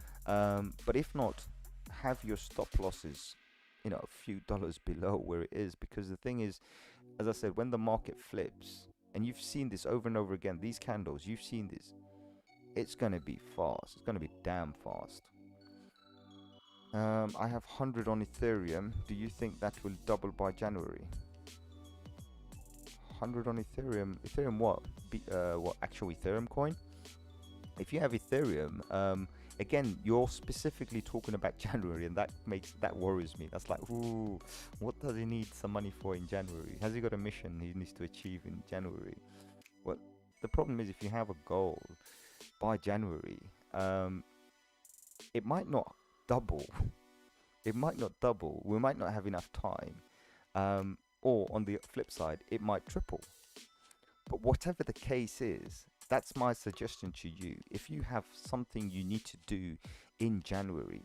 But if not, have your stop losses, you know, a few dollars below where it is, because the thing is, as I said, when the market flips, and you've seen this over and over again, these candles, you've seen this, it's going to be fast. It's going to be damn fast. I have 100 on Ethereum. Do you think that will double by January? 100 on Ethereum. Ethereum what? What, actual Ethereum coin? If you have Ethereum, again, you're specifically talking about January, and that worries me. That's like, ooh, what does he need some money for in January? Has he got a mission he needs to achieve in January? Well, the problem is, if you have a goal by January, it might not double. It might not double. We might not have enough time. Or on the flip side, it might triple. But whatever the case is, that's my suggestion to you. If you have something you need to do in January,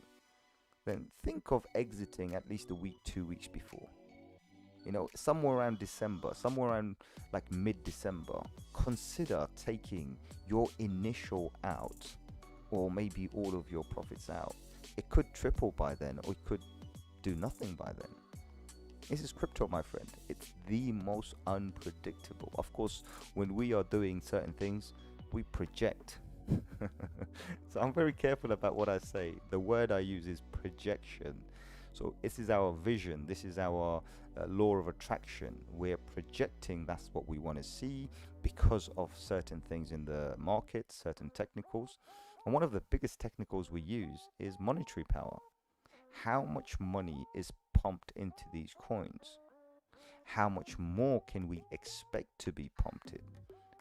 then think of exiting at least a week, 2 weeks before. You know, somewhere around December, somewhere around like mid-December, consider taking your initial out, or maybe all of your profits out. It could triple by then, or it could do nothing by then. This is crypto, my friend. It's the most unpredictable. Of course, when we are doing certain things, we project. So I'm very careful about what I say. The word I use is projection. So this is our vision. This is our law of attraction. We're projecting that's what we want to see because of certain things in the market, certain technicals. And one of the biggest technicals we use is monetary power. how much money is pumped into these coins? How much more can we expect to be pumped in?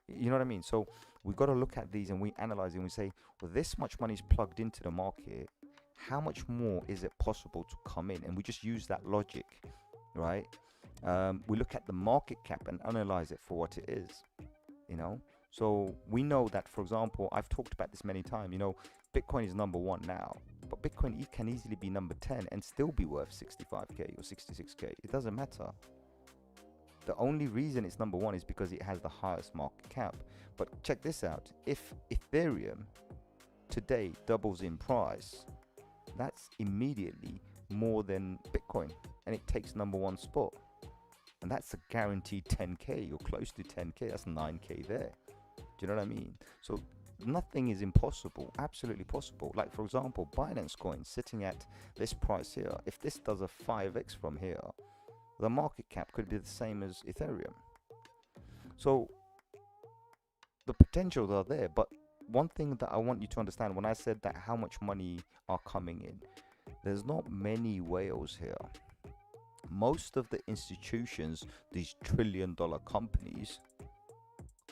You know what I mean? So we've got to look at these and we analyze it and we say, well, this much money is plugged into the market. How much more is it possible to come in? And we just use that logic, right? We look at the market cap and analyze it for what it is, you know? So we know that, for example, I've talked about this many times, Bitcoin is number one now, but Bitcoin can easily be number 10 and still be worth 65K or 66K. It doesn't matter. The only reason it's number one is because it has the highest market cap. But check this out. If Ethereum today doubles in price, that's immediately more than Bitcoin, and it takes number one spot. And that's a guaranteed 10K or close to 10K. That's 9K there. Do you know what I mean? So nothing is impossible. Absolutely possible. Like, for example, Binance coin sitting at this price here. If this does a 5x from here, the market cap could be the same as Ethereum. So the potentials are there. But one thing that I want you to understand, when I said that how much money are coming in, there's not many whales here. Most of the institutions, these trillion-dollar companies,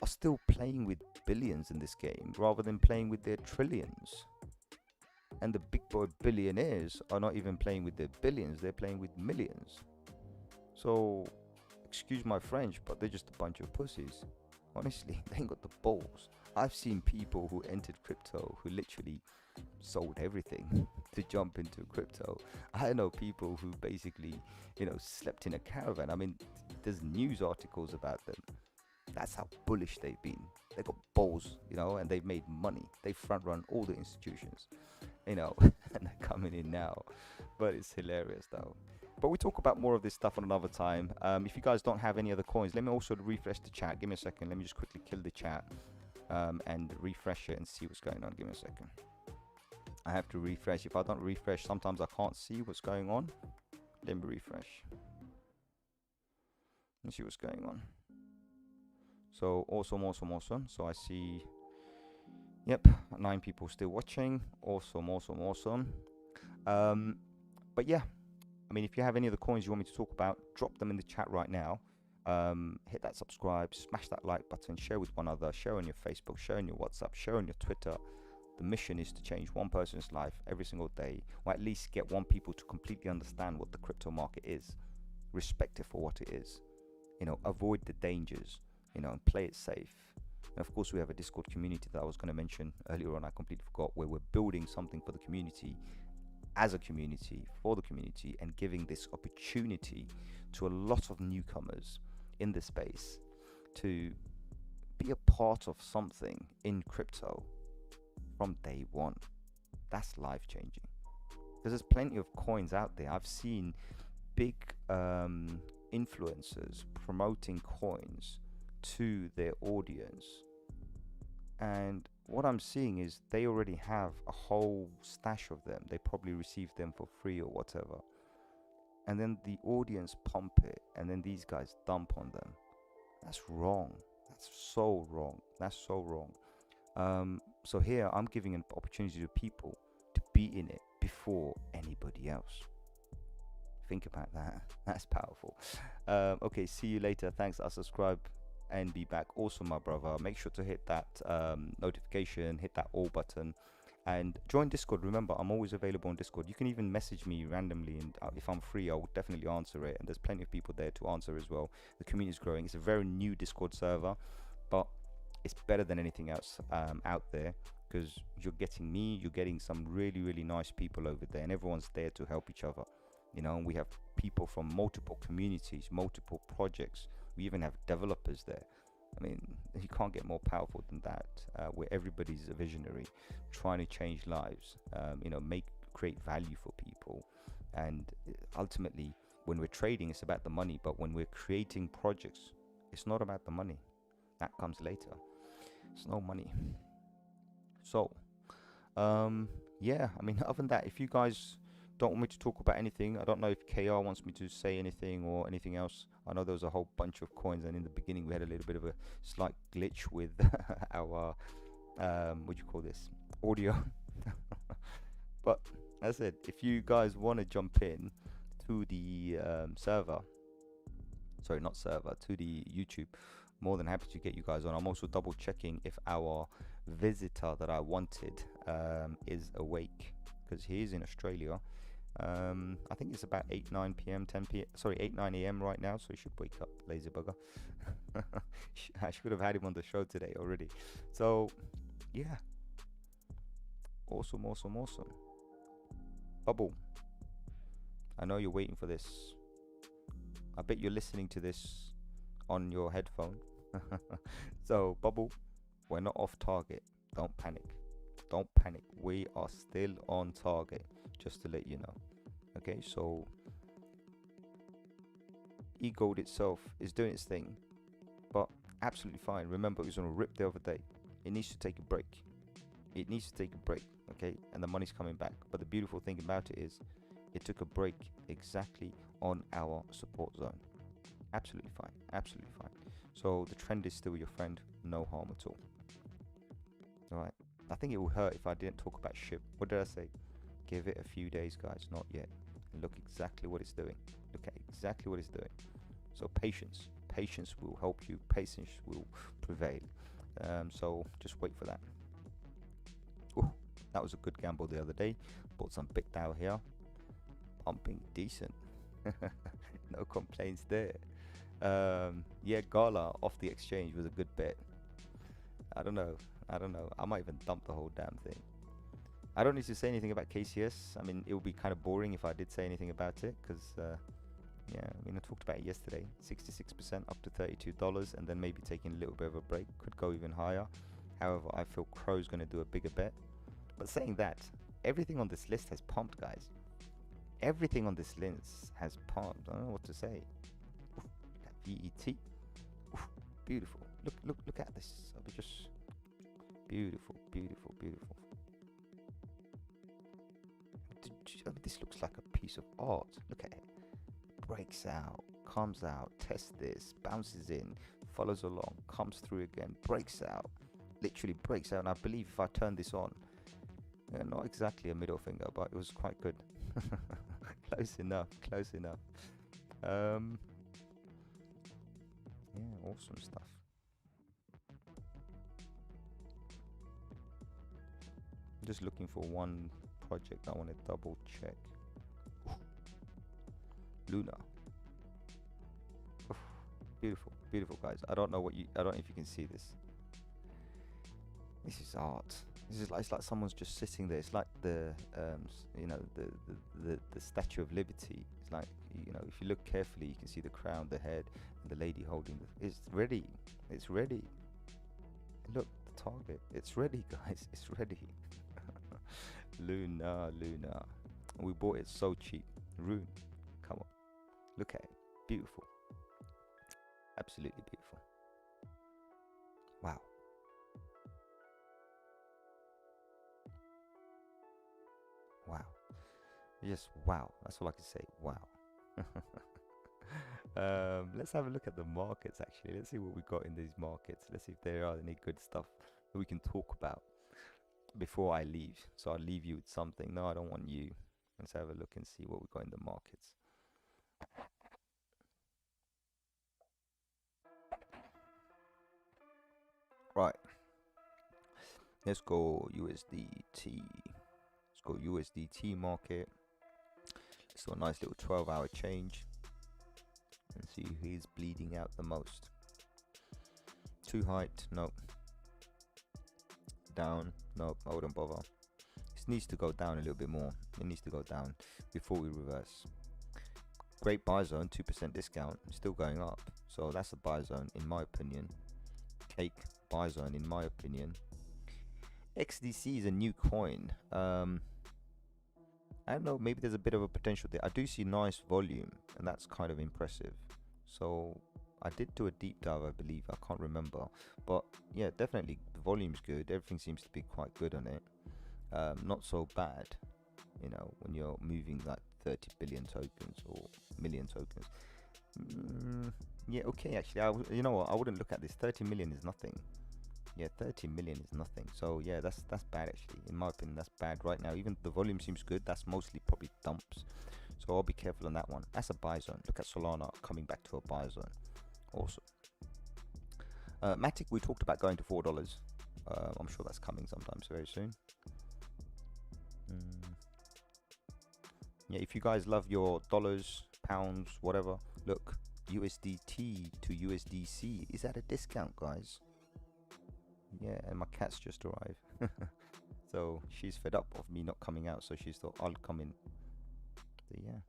are still playing with billions in this game rather than playing with their trillions. And the big boy billionaires are not even playing with their billions, they're playing with millions. So, excuse my French, but they're just a bunch of pussies. Honestly, they ain't got the balls. I've seen people who entered crypto who literally sold everything to jump into crypto. I know people who basically, slept in a caravan. I mean, there's news articles about them. That's how bullish they've been. They got balls, and they've made money. They front run all the institutions, and they're coming in now. But it's hilarious though. But we talk about more of this stuff on another time. If you guys don't have any other coins, let me also refresh the chat. Give me a second. Let me just quickly kill the chat and refresh it and see what's going on. Give me a second. I have to refresh. If I don't refresh, sometimes I can't see what's going on. Let me refresh. Let's see what's going on. So awesome. So I see, yep, 9 people still watching. Awesome. But yeah, I mean, if you have any other coins you want me to talk about, drop them in the chat right now. Hit that subscribe, smash that like button, share with one another, share on your Facebook, share on your WhatsApp, share on your Twitter. The mission is to change one person's life every single day, or at least get one people to completely understand what the crypto market is, respect it for what it is, avoid the dangers, and play it safe. And of course, we have a Discord community that I was going to mention earlier on. I completely forgot, where we're building something for the community, as a community, for the community, and giving this opportunity to a lot of newcomers in the space to be a part of something in crypto from day one. That's life changing, because there's plenty of coins out there. I've seen big influencers promoting coins to their audience, and what I'm seeing is they already have a whole stash of them. They probably received them for free or whatever, and then the audience pump it, and then these guys dump on them. That's wrong. That's so wrong. So here I'm giving an opportunity to people to be in it before anybody else. Think about that. That's powerful. Okay, see you later. Thanks. I'll subscribe and be back. Also, my brother, make sure to hit that notification, hit that all button, and join Discord. Remember, I'm always available on Discord. You can even message me randomly, and if I'm free, I'll definitely answer it. And there's plenty of people there to answer as well. The community is growing. It's a very new Discord server, but it's better than anything else out there, because you're getting me, you're getting some really, really nice people over there, and everyone's there to help each other. And we have people from multiple communities, multiple projects. We even have developers there. I mean, you can't get more powerful than that, where everybody's a visionary, trying to change lives, create value for people. And ultimately, when we're trading, it's about the money. But when we're creating projects, it's not about the money. That comes later. It's no money. So, yeah, I mean, other than that, if you guys don't want me to talk about anything, I don't know if KR wants me to say anything or anything else. I know there was a whole bunch of coins, and in the beginning we had a little bit of a slight glitch with our what do you call this, audio. But I said, if you guys want to jump in to the server, sorry, not server, to the YouTube, more than happy to get you guys on. I'm also double checking if our visitor that I wanted is awake, because he is in Australia. I think it's about 8 9 p.m 10 p.m, sorry, 8 9 a.m right now, so he should wake up, lazy bugger. I should have had him on the show today already. So yeah, awesome, awesome, awesome. Bubble, I know you're waiting for this. I bet you're listening to this on your headphone. So Bubble, we're not off target. Don't panic. Don't panic. We are still on target, just to let you know. Okay, so eGold itself is doing its thing, but absolutely fine. Remember, it was on a rip the other day. It needs to take a break. It needs to take a break, okay? And the money's coming back. But the beautiful thing about it is it took a break exactly on our support zone. Absolutely fine. Absolutely fine. So the trend is still your friend. No harm at all. All right. I think it would hurt if I didn't talk about SHIB. What did I say? Give it a few days, guys. Not yet. Look exactly what it's doing. Look at exactly what it's doing. So patience. Patience will help you. Patience will prevail. So just wait for that. Ooh, that was a good gamble the other day. Bought some big Dow here. Pumping decent. No complaints there. Yeah, Gala off the exchange was a good bet. I don't know. I might even dump the whole damn thing. I don't need to say anything about KCS. I mean, it would be kind of boring if I did say anything about it, because yeah, I mean, I talked about it yesterday. 66% up to $32, and then maybe taking a little bit of a break. Could go even higher. However, I feel Crow's going to do a bigger bet. But saying that, everything on this list has pumped, guys. Everything on this list has pumped. I don't know what to say. Oof, that VET. Oof, beautiful. Look at this. I'll be just beautiful, beautiful, beautiful. I mean, this looks like a piece of art. Look at it. Breaks out, comes out, tests this, bounces in, follows along, comes through again, breaks out, literally breaks out. And I believe if I turn this on, not exactly a middle finger, but it was quite good. Close enough, close enough. Yeah, awesome stuff. I'm just looking for one project I want to double check. Luna. Oof, beautiful, beautiful, guys. I don't know if you can see this. This is art. This is like, it's like someone's just sitting there. It's like the the Statue of Liberty. It's like, if you look carefully, you can see the crown, the head, and the lady holding it's ready. It's ready. Look, the target. It's ready, guys. It's ready. Luna. We bought it so cheap. Rune. Come on. Look at it. Beautiful. Absolutely beautiful. Wow. Wow. Just wow. That's all I can say. Wow. Let's have a look at the markets, actually. Let's see what we got in these markets. Let's see if there are any good stuff that we can talk about before I leave. So I'll leave you with something. No, I don't want you. Let's have a look and see what we got in the markets. Right. Let's go USDT. Let's go USDT market. Let's do a nice little 12-hour change and see who's bleeding out the most. Too hyped? Nope. Down? Nope, I wouldn't bother. This needs to go down a little bit more. It needs to go down before we reverse. Great buy zone, 2% discount, still going up. So that's a buy zone in my opinion. Cake buy zone in my opinion. XDC is a new coin. I don't know, maybe there's a bit of a potential there. I do see nice volume, and that's kind of impressive. So I did do a deep dive, I believe. I can't remember, but yeah, definitely the volume's good. Everything seems to be quite good on it. Not so bad, when you're moving like 30 billion tokens or million tokens. Yeah, okay, actually, you know what? I wouldn't look at this. 30 million is nothing. Yeah, 30 million is nothing. So yeah, that's bad actually. In my opinion, that's bad right now. Even the volume seems good. That's mostly probably dumps. So I'll be careful on that one. That's a buy zone. Look at Solana coming back to a buy zone. Awesome. Matic, we talked about going to $4. I'm sure that's coming sometime very soon. Yeah, if you guys love your dollars, pounds, whatever, look, USDT to USDC is at a discount, guys. Yeah, and my cat's just arrived. So she's fed up of me not coming out, so she thought I'll come in. So yeah,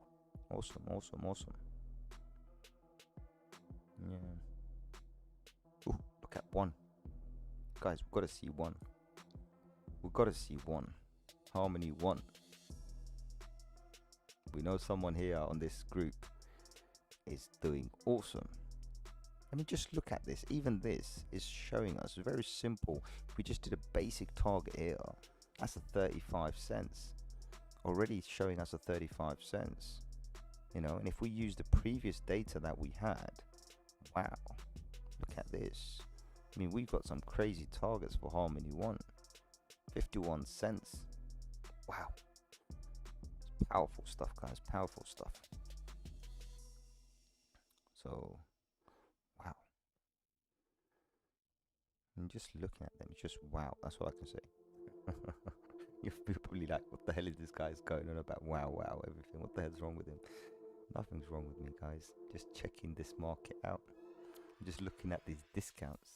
awesome. Yeah. Ooh, look at one. Guys, we've got to see one. Harmony 1. We know someone here on this group is doing awesome. I mean, just look at this. Even this is showing us very simple. If we just did a basic target here, that's a 35 cents. Already showing us a 35 cents. You know, and if we use the previous data that we had, wow, look at this. I mean, we've got some crazy targets for Harmony 1. 51 cents. Wow. It's powerful stuff, guys. Powerful stuff. So, wow. And just looking at them, it's just wow. That's all I can say. You're probably like, what the hell is this guy's going on about? Wow, everything. What the hell's wrong with him? Nothing's wrong with me, guys. Just checking this market out. I'm just looking at these discounts.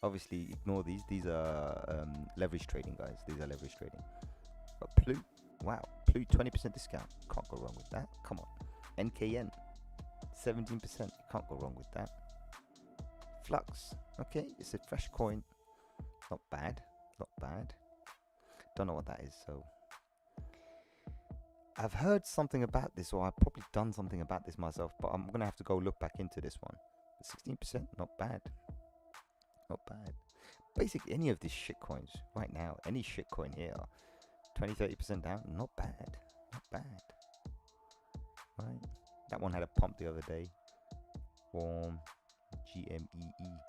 Obviously, ignore these. These are leverage trading, guys. These are leverage trading. But Plu, wow. Plu, 20% discount. Can't go wrong with that. Come on. NKN, 17%. You can't go wrong with that. Flux, okay. It's a fresh coin. Not bad. Don't know what that is, so. I've heard something about this, or I've probably done something about this myself, but I'm going to have to go look back into this one. 16%, not bad. Basically, any of these shit coins right now, any shit coin here, 20-30% down, not bad. Right, that one had a pump the other day. Warm, GMEE,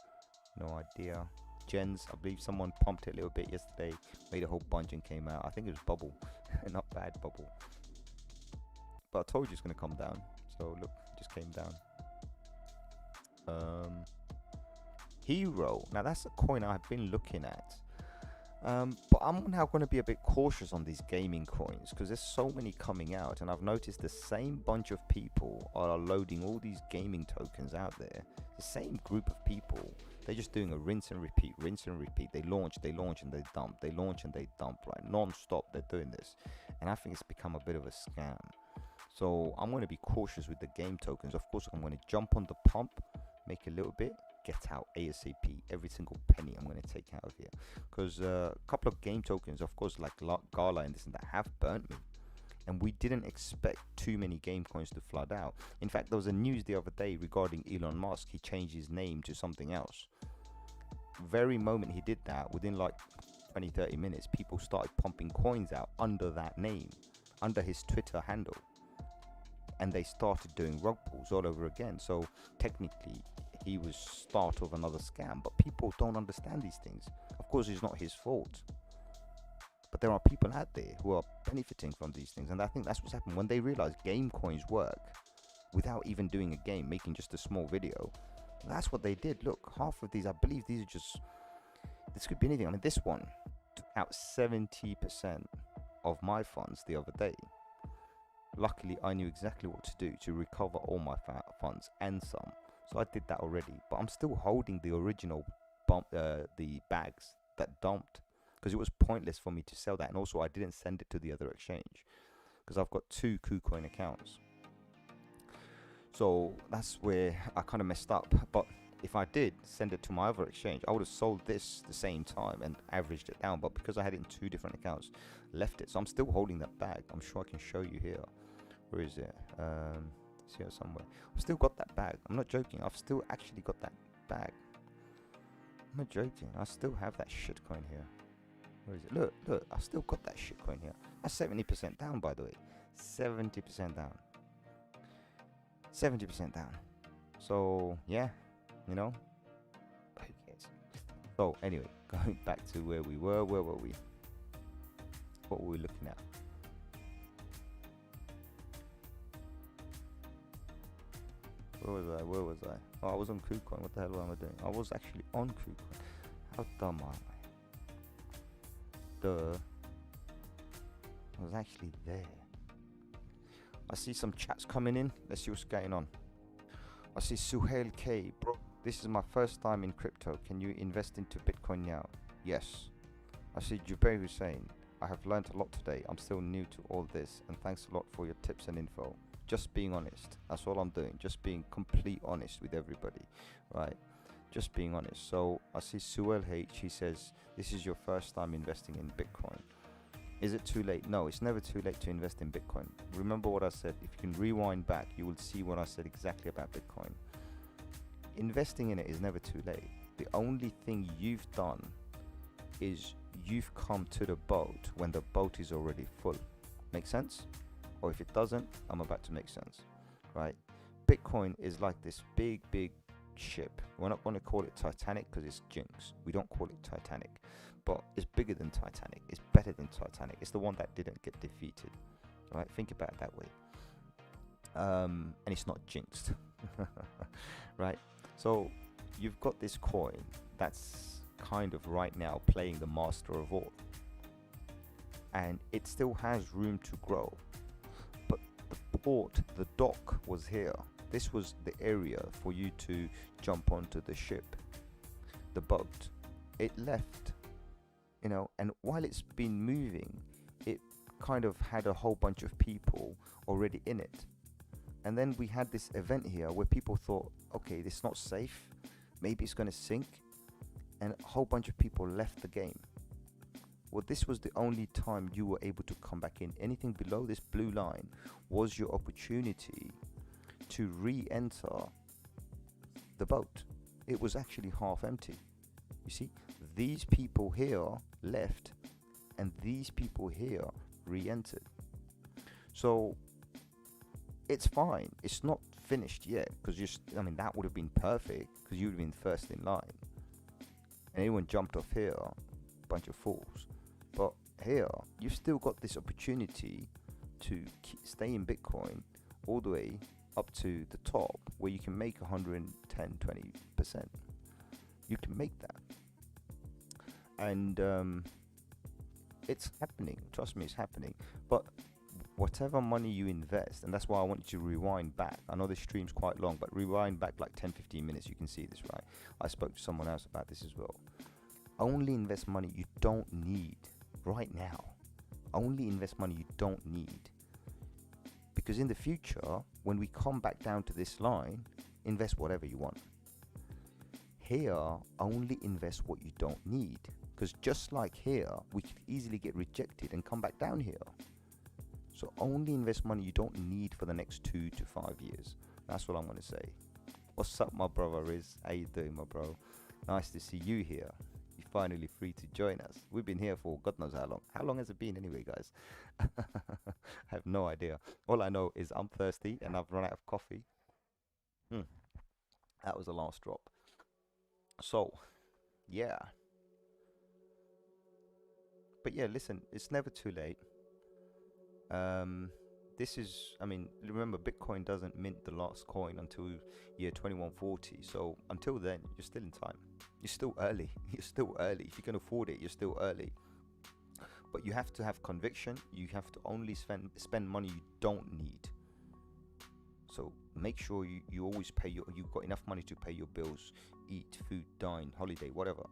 no idea. Gens, I believe someone pumped it a little bit yesterday, made a whole bunch and came out. I think it was bubble. Not bad bubble, but I told you it's going to come down. So look, it just came down. Hero, now that's a coin I've been looking at, but I'm now going to be a bit cautious on these gaming coins because there's so many coming out, and I've noticed the same bunch of people are loading all these gaming tokens out there. The same group of people, they're just doing a rinse and repeat. They launch and they dump, right, non-stop. They're doing this, and I think it's become a bit of a scam. So I'm going to be cautious with the game tokens. Of course, I'm going to jump on the pump, make a little bit, get out ASAP. Every single penny I'm going to take out of here, because a couple of game tokens, of course, like Gala and this and that, have burnt me, and we didn't expect too many game coins to flood out. In fact, there was a news the other day regarding Elon Musk. He changed his name to something else. Very moment he did that, within like 20-30 minutes, people started pumping coins out under that name, under his Twitter handle, and they started doing rug pulls all over again. So technically he was start of another scam, but people don't understand these things. Of course, it's not his fault, but there are people out there who are benefiting from these things, and I think that's what's happened. When they realize game coins work without even doing a game, making just a small video, that's what they did. Look, half of these, I believe these are just, this could be anything. I mean, this one took out 70% of my funds the other day. Luckily, I knew exactly what to do to recover all my funds and some. So I did that already, but I'm still holding the original the bags that dumped, because it was pointless for me to sell that. And also, I didn't send it to the other exchange because I've got 2 KuCoin accounts. So that's where I kind of messed up. But if I did send it to my other exchange, I would have sold this the same time and averaged it down. But because I had it in 2 different accounts, left it. So I'm still holding that bag. I'm sure I can show you here. Where is it? It's here somewhere. I've still got that bag. I'm not joking. I've still actually got that bag. I'm not joking. I still have that shitcoin here. Where is it? Look. I've still got that shitcoin here. That's 70% down, by the way. 70% down. 70% down. So, yeah. You know? Who cares? So anyway, going back to where we were. Where were we? What were we looking at? Where was I? Oh, I was on KuCoin. What the hell am I doing? I was actually on KuCoin. How dumb am I? I was actually there. I see some chats coming in. Let's see what's going on. I see Suhail K. Bro, this is my first time in crypto. Can you invest into Bitcoin now? Yes. I see Jubair Hussein. I have learned a lot today. I'm still new to all this, and thanks a lot for your tips and info. Just being honest. That's all I'm doing. Just being complete honest with everybody, right? Just being honest. So I see Suel H. He says, this is your first time investing in Bitcoin. Is it too late? No, it's never too late to invest in Bitcoin. Remember what I said. If you can rewind back, you will see what I said exactly about Bitcoin. Investing in it is never too late. The only thing you've done is you've come to the boat when the boat is already full. Make sense? Or if it doesn't, I'm about to make sense, right? Bitcoin is like this big ship. We're not going to call it Titanic because it's jinx. We don't call it Titanic, but it's bigger than Titanic. It's better than Titanic. It's the one that didn't get defeated, right? Think about it that way. And it's not jinxed, right? So you've got this coin that's kind of right now playing the master of all, and it still has room to grow. But the port, the dock was here. This was the area for you to jump onto the ship, the boat. It left, you know, and while it's been moving, it kind of had a whole bunch of people already in it. And then we had this event here where people thought, okay, this is not safe. Maybe it's going to sink. And a whole bunch of people left the game. Well, this was the only time you were able to come back in. Anything below this blue line was your opportunity to re-enter the boat. It was actually half empty. You see, these people here left and these people here re-entered. So it's fine. It's not finished yet because I mean, that would have been perfect because you would have been first in line. And anyone jumped off here, bunch of fools. But here, you've still got this opportunity to stay in Bitcoin all the way up to the top where you can make 110-20%. You can make that. And it's happening. Trust me, it's happening. But whatever money you invest, and that's why I want you to rewind back. I know this stream's quite long, but rewind back like 10-15 minutes. You can see this, right? I spoke to someone else about this as well. Only invest money you don't need right now. Only invest money you don't need. Because in the future, when we come back down to this line, invest whatever you want. Here, only invest what you don't need. Because just like here, we could easily get rejected and come back down here. So only invest money you don't need for the next 2 to 5 years. That's what I'm going to say. What's up, my brother Riz? How you doing, my bro? Nice to see you here. You're finally free to join us. We've been here for God knows how long. How long has it been anyway, guys? I have no idea. All I know is I'm thirsty and I've run out of coffee. That was the last drop. So, yeah. But yeah, listen, it's never too late. This is, I mean, remember, Bitcoin doesn't mint the last coin until year 2140. So until then, you're still in time. You're still early. You're still early. If you can afford it, you're still early. But you have to have conviction. You have to only spend money you don't need. So make sure you always pay you've got enough money to pay your bills, eat, food, dine, holiday, whatever.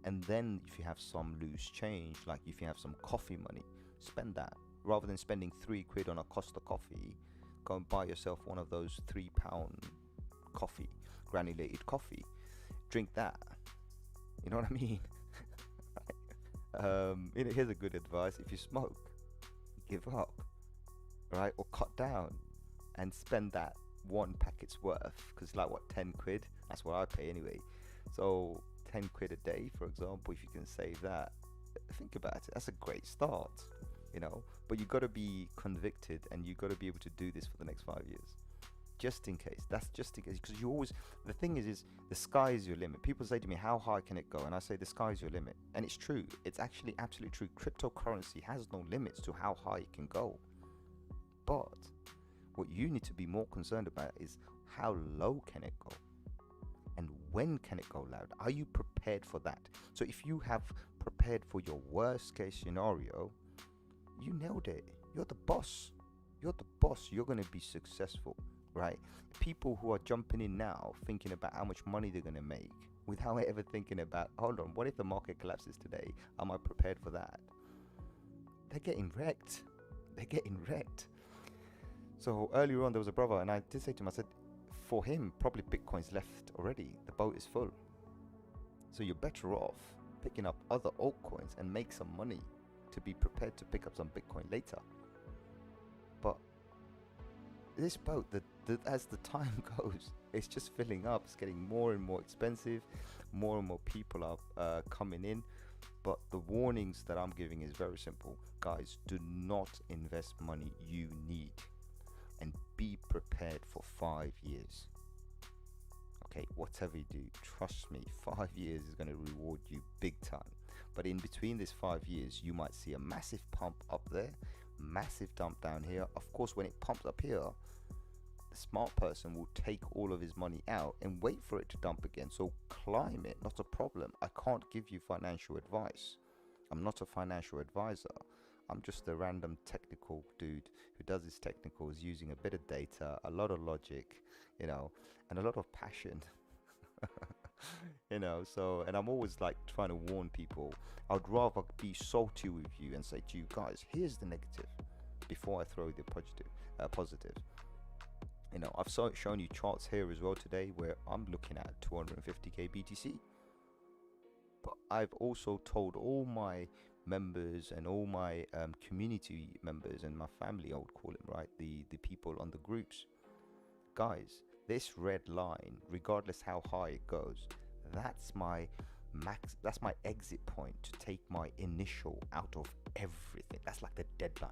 And then if you have some loose change, like if you have some coffee money, spend that. Rather than spending £3 on a Costa coffee, go and buy yourself one of those £3 coffee, granulated coffee. Drink that. You know what I mean? Here's a good advice. If you smoke, give up, right? Or cut down and spend that one packet's worth. Because it's like, what, 10 quid? That's what I pay anyway. So 10 quid a day, for example, if you can save that, think about it. That's a great start. You know, but you got to be convicted and you got to be able to do this for the next 5 years. just in case. That's just in case, because you always, the thing is the sky is your limit. People say to me, how high can it go? And I say the sky is your limit, and it's true. It's actually absolutely true. Cryptocurrency has no limits to how high it can go. But what you need to be more concerned about is how low can it go, and when can it go loud? Are you prepared for that? So if you have prepared for your worst case scenario, you nailed it. You're the boss. You're the boss. You're going to be successful, right? People who are jumping in now thinking about how much money they're going to make without ever thinking about, hold on, what if the market collapses today? Am I prepared for that? They're getting wrecked. They're getting wrecked. So earlier on, there was a brother, and I did say to him, I said, for him, probably Bitcoin's left already. The boat is full. So you're better off picking up other altcoins and make some money to be prepared to pick up some Bitcoin later. But this boat, as the time goes, it's just filling up. It's getting more and more expensive. More and more people are coming in. But the warnings that I'm giving is very simple. Guys, do not invest money you need, and be prepared for 5 years. Okay, whatever you do, trust me, 5 years is going to reward you big time. But in between this 5 years, you might see a massive pump up there, massive dump down here. Of course, when it pumps up here, the smart person will take all of his money out and wait for it to dump again. So climb it, not a problem. I can't give you financial advice. I'm not a financial advisor. I'm just a random technical dude who does his technicals using a bit of data, a lot of logic, and a lot of passion. So, and I'm always like trying to warn people. I'd rather be salty with you and say to you guys, here's the negative before I throw the positive. I've shown you charts here as well today where I'm looking at 250k BTC. But I've also told all my members and all my community members and my family, I would call them, right, the people on the groups, guys, this red line, regardless how high it goes, that's my exit point to take my initial out of everything. That's like the deadline.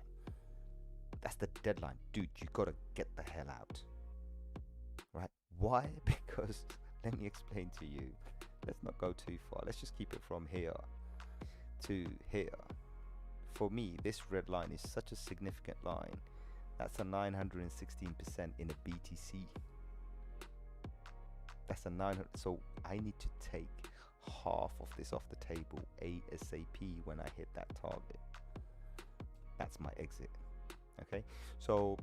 That's the deadline, dude. You gotta get the hell out, right? Why? Because let me explain to you. Let's not go too far. Let's just keep it from here to here. For me, this red line is such a significant line. That's a 916% in a BTC. That's a 900. So I need to take half of this off the table ASAP when I hit that target. That's my exit. Okay, so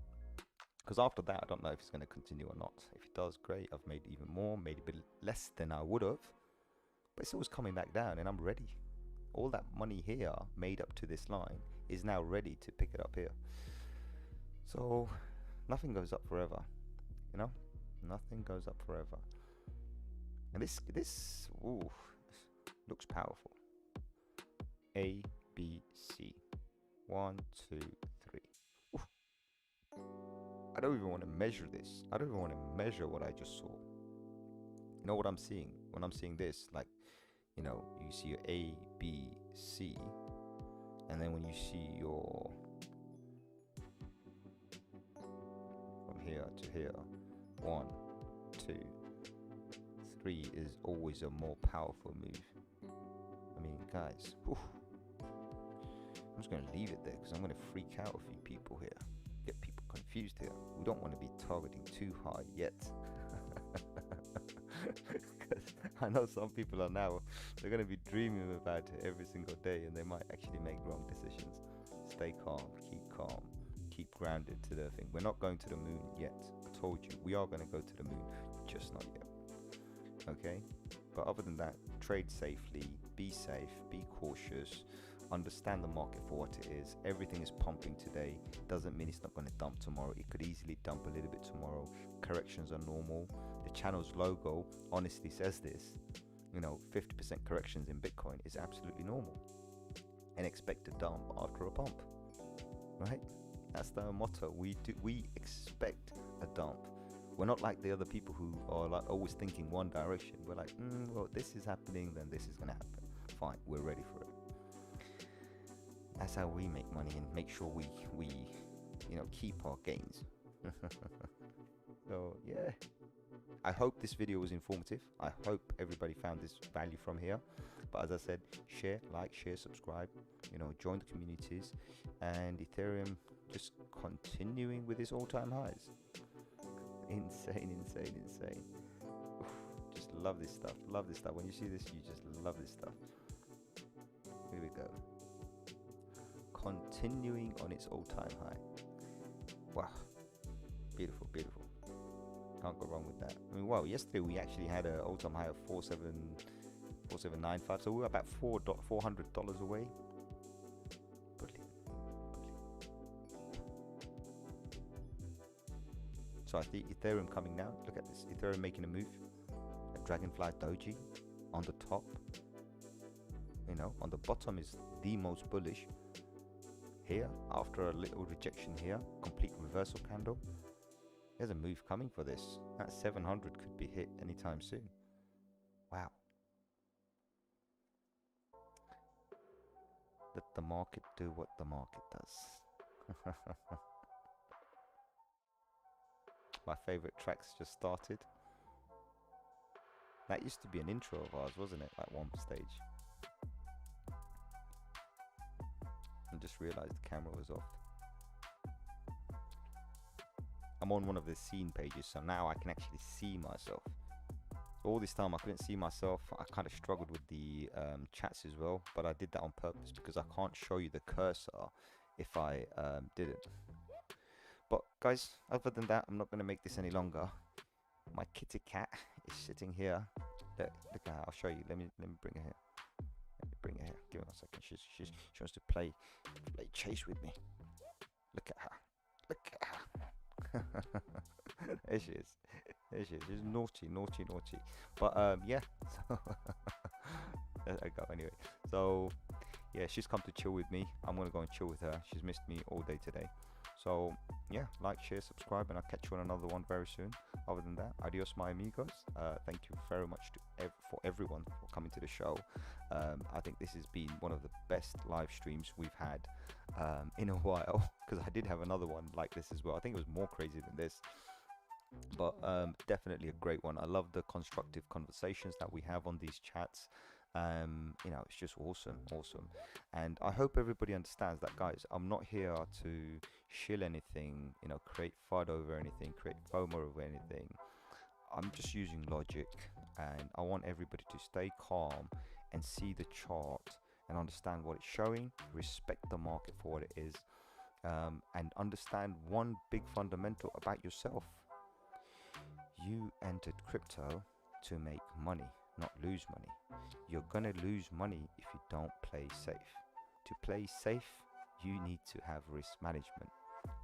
because after that, I don't know if it's going to continue or not. If it does, great. I've made even more, made a bit less than I would have, but it's always coming back down, and I'm ready. All that money here made up to this line is now ready to pick it up here. So nothing goes up forever, nothing goes up forever. And this looks powerful. A, B, C. 1, 2, 3. Oof. I don't even want to measure this. I don't even want to measure what I just saw. You know what I'm seeing? When I'm seeing this, like, you see your A, B, C, and then when you see your from here to here, 1, 2, 3 is always a more powerful move. I mean, guys, whew, I'm just going to leave it there because I'm going to freak out a few people here, get people confused here. We don't want to be targeting too high yet. Because I know some people are now, they're going to be dreaming about it every single day, and they might actually make wrong decisions. Stay calm, keep grounded to the thing. We're not going to the moon yet. I told you, we are going to go to the moon, just not yet. Okay, but other than that, trade safely, be safe, be cautious, understand the market for what it is. Everything is pumping today, doesn't mean it's not going to dump tomorrow. It could easily dump a little bit tomorrow. Corrections are normal. The channel's logo honestly says this. 50% corrections in Bitcoin is absolutely normal, and expect a dump after a pump, right? That's the motto. We expect a dump. We're not like the other people who are like always thinking one direction. We're like, well, this is happening, then this is going to happen. Fine, we're ready for it. That's how we make money and make sure we keep our gains. So yeah, I hope this video was informative. I hope everybody found this value from here. But as I said, share, like, share, subscribe, you know, join the communities, and Ethereum just continuing with its all-time highs. Insane, insane, insane. Oof, just love this stuff. Love this stuff. When you see this, you just love this stuff. Here we go. Continuing on its all-time high. Wow. Beautiful, beautiful. Can't go wrong with that. I mean, wow, yesterday we actually had an all-time high of 4795, so we were about $400 away. Brilliant. So I think Ethereum coming now. Look at this. Ethereum making a move. A dragonfly doji on the top. You know, on the bottom is the most bullish. Here, after a little rejection here, complete reversal candle. There's a move coming for this. That 700 could be hit anytime soon. Wow. Let the market do what the market does. My favorite tracks just started. That used to be an intro of ours, wasn't it? At one stage. I just realized the camera was off. I'm on one of the scene pages, so now I can actually see myself. All this time I couldn't see myself. I kind of struggled with the chats as well, but I did that on purpose because I can't show you the cursor if I didn't. But guys, other than that, I'm not going to make this any longer. My kitty cat is sitting here. Look at her. I'll show you. Let me bring her here. Let me bring her here. Give me a second. She wants to play chase with me. Look at her. Look at her. There she is. There she is. She's naughty, naughty, naughty. But yeah. So there I go. Anyway, so yeah, she's come to chill with me. I'm gonna go and chill with her. She's missed me all day today. So yeah, like, share, subscribe, and I'll catch you on another one very soon. Other than that, adios, my amigos. Thank you very much for everyone for coming to the show. I think this has been one of the best live streams we've had in a while, because I did have another one like this as well. I think it was more crazy than this, but definitely a great one. I love the constructive conversations that we have on these chats. You know, it's just awesome, and I hope everybody understands that, guys. I'm not here to shill anything, you know, create FUD over anything, create FOMO over anything. I'm just using logic, and I want everybody to stay calm and see the chart and understand what it's showing, respect the market for what it is, and understand one big fundamental about yourself. You entered crypto to make money, not lose money. You're gonna lose money if you don't play safe. To play safe, you need to have risk management.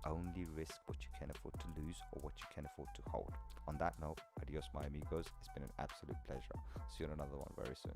Only risk what you can afford to lose or what you can afford to hold. On that note, adios, my amigos. It's been an absolute pleasure. See you on another one very soon.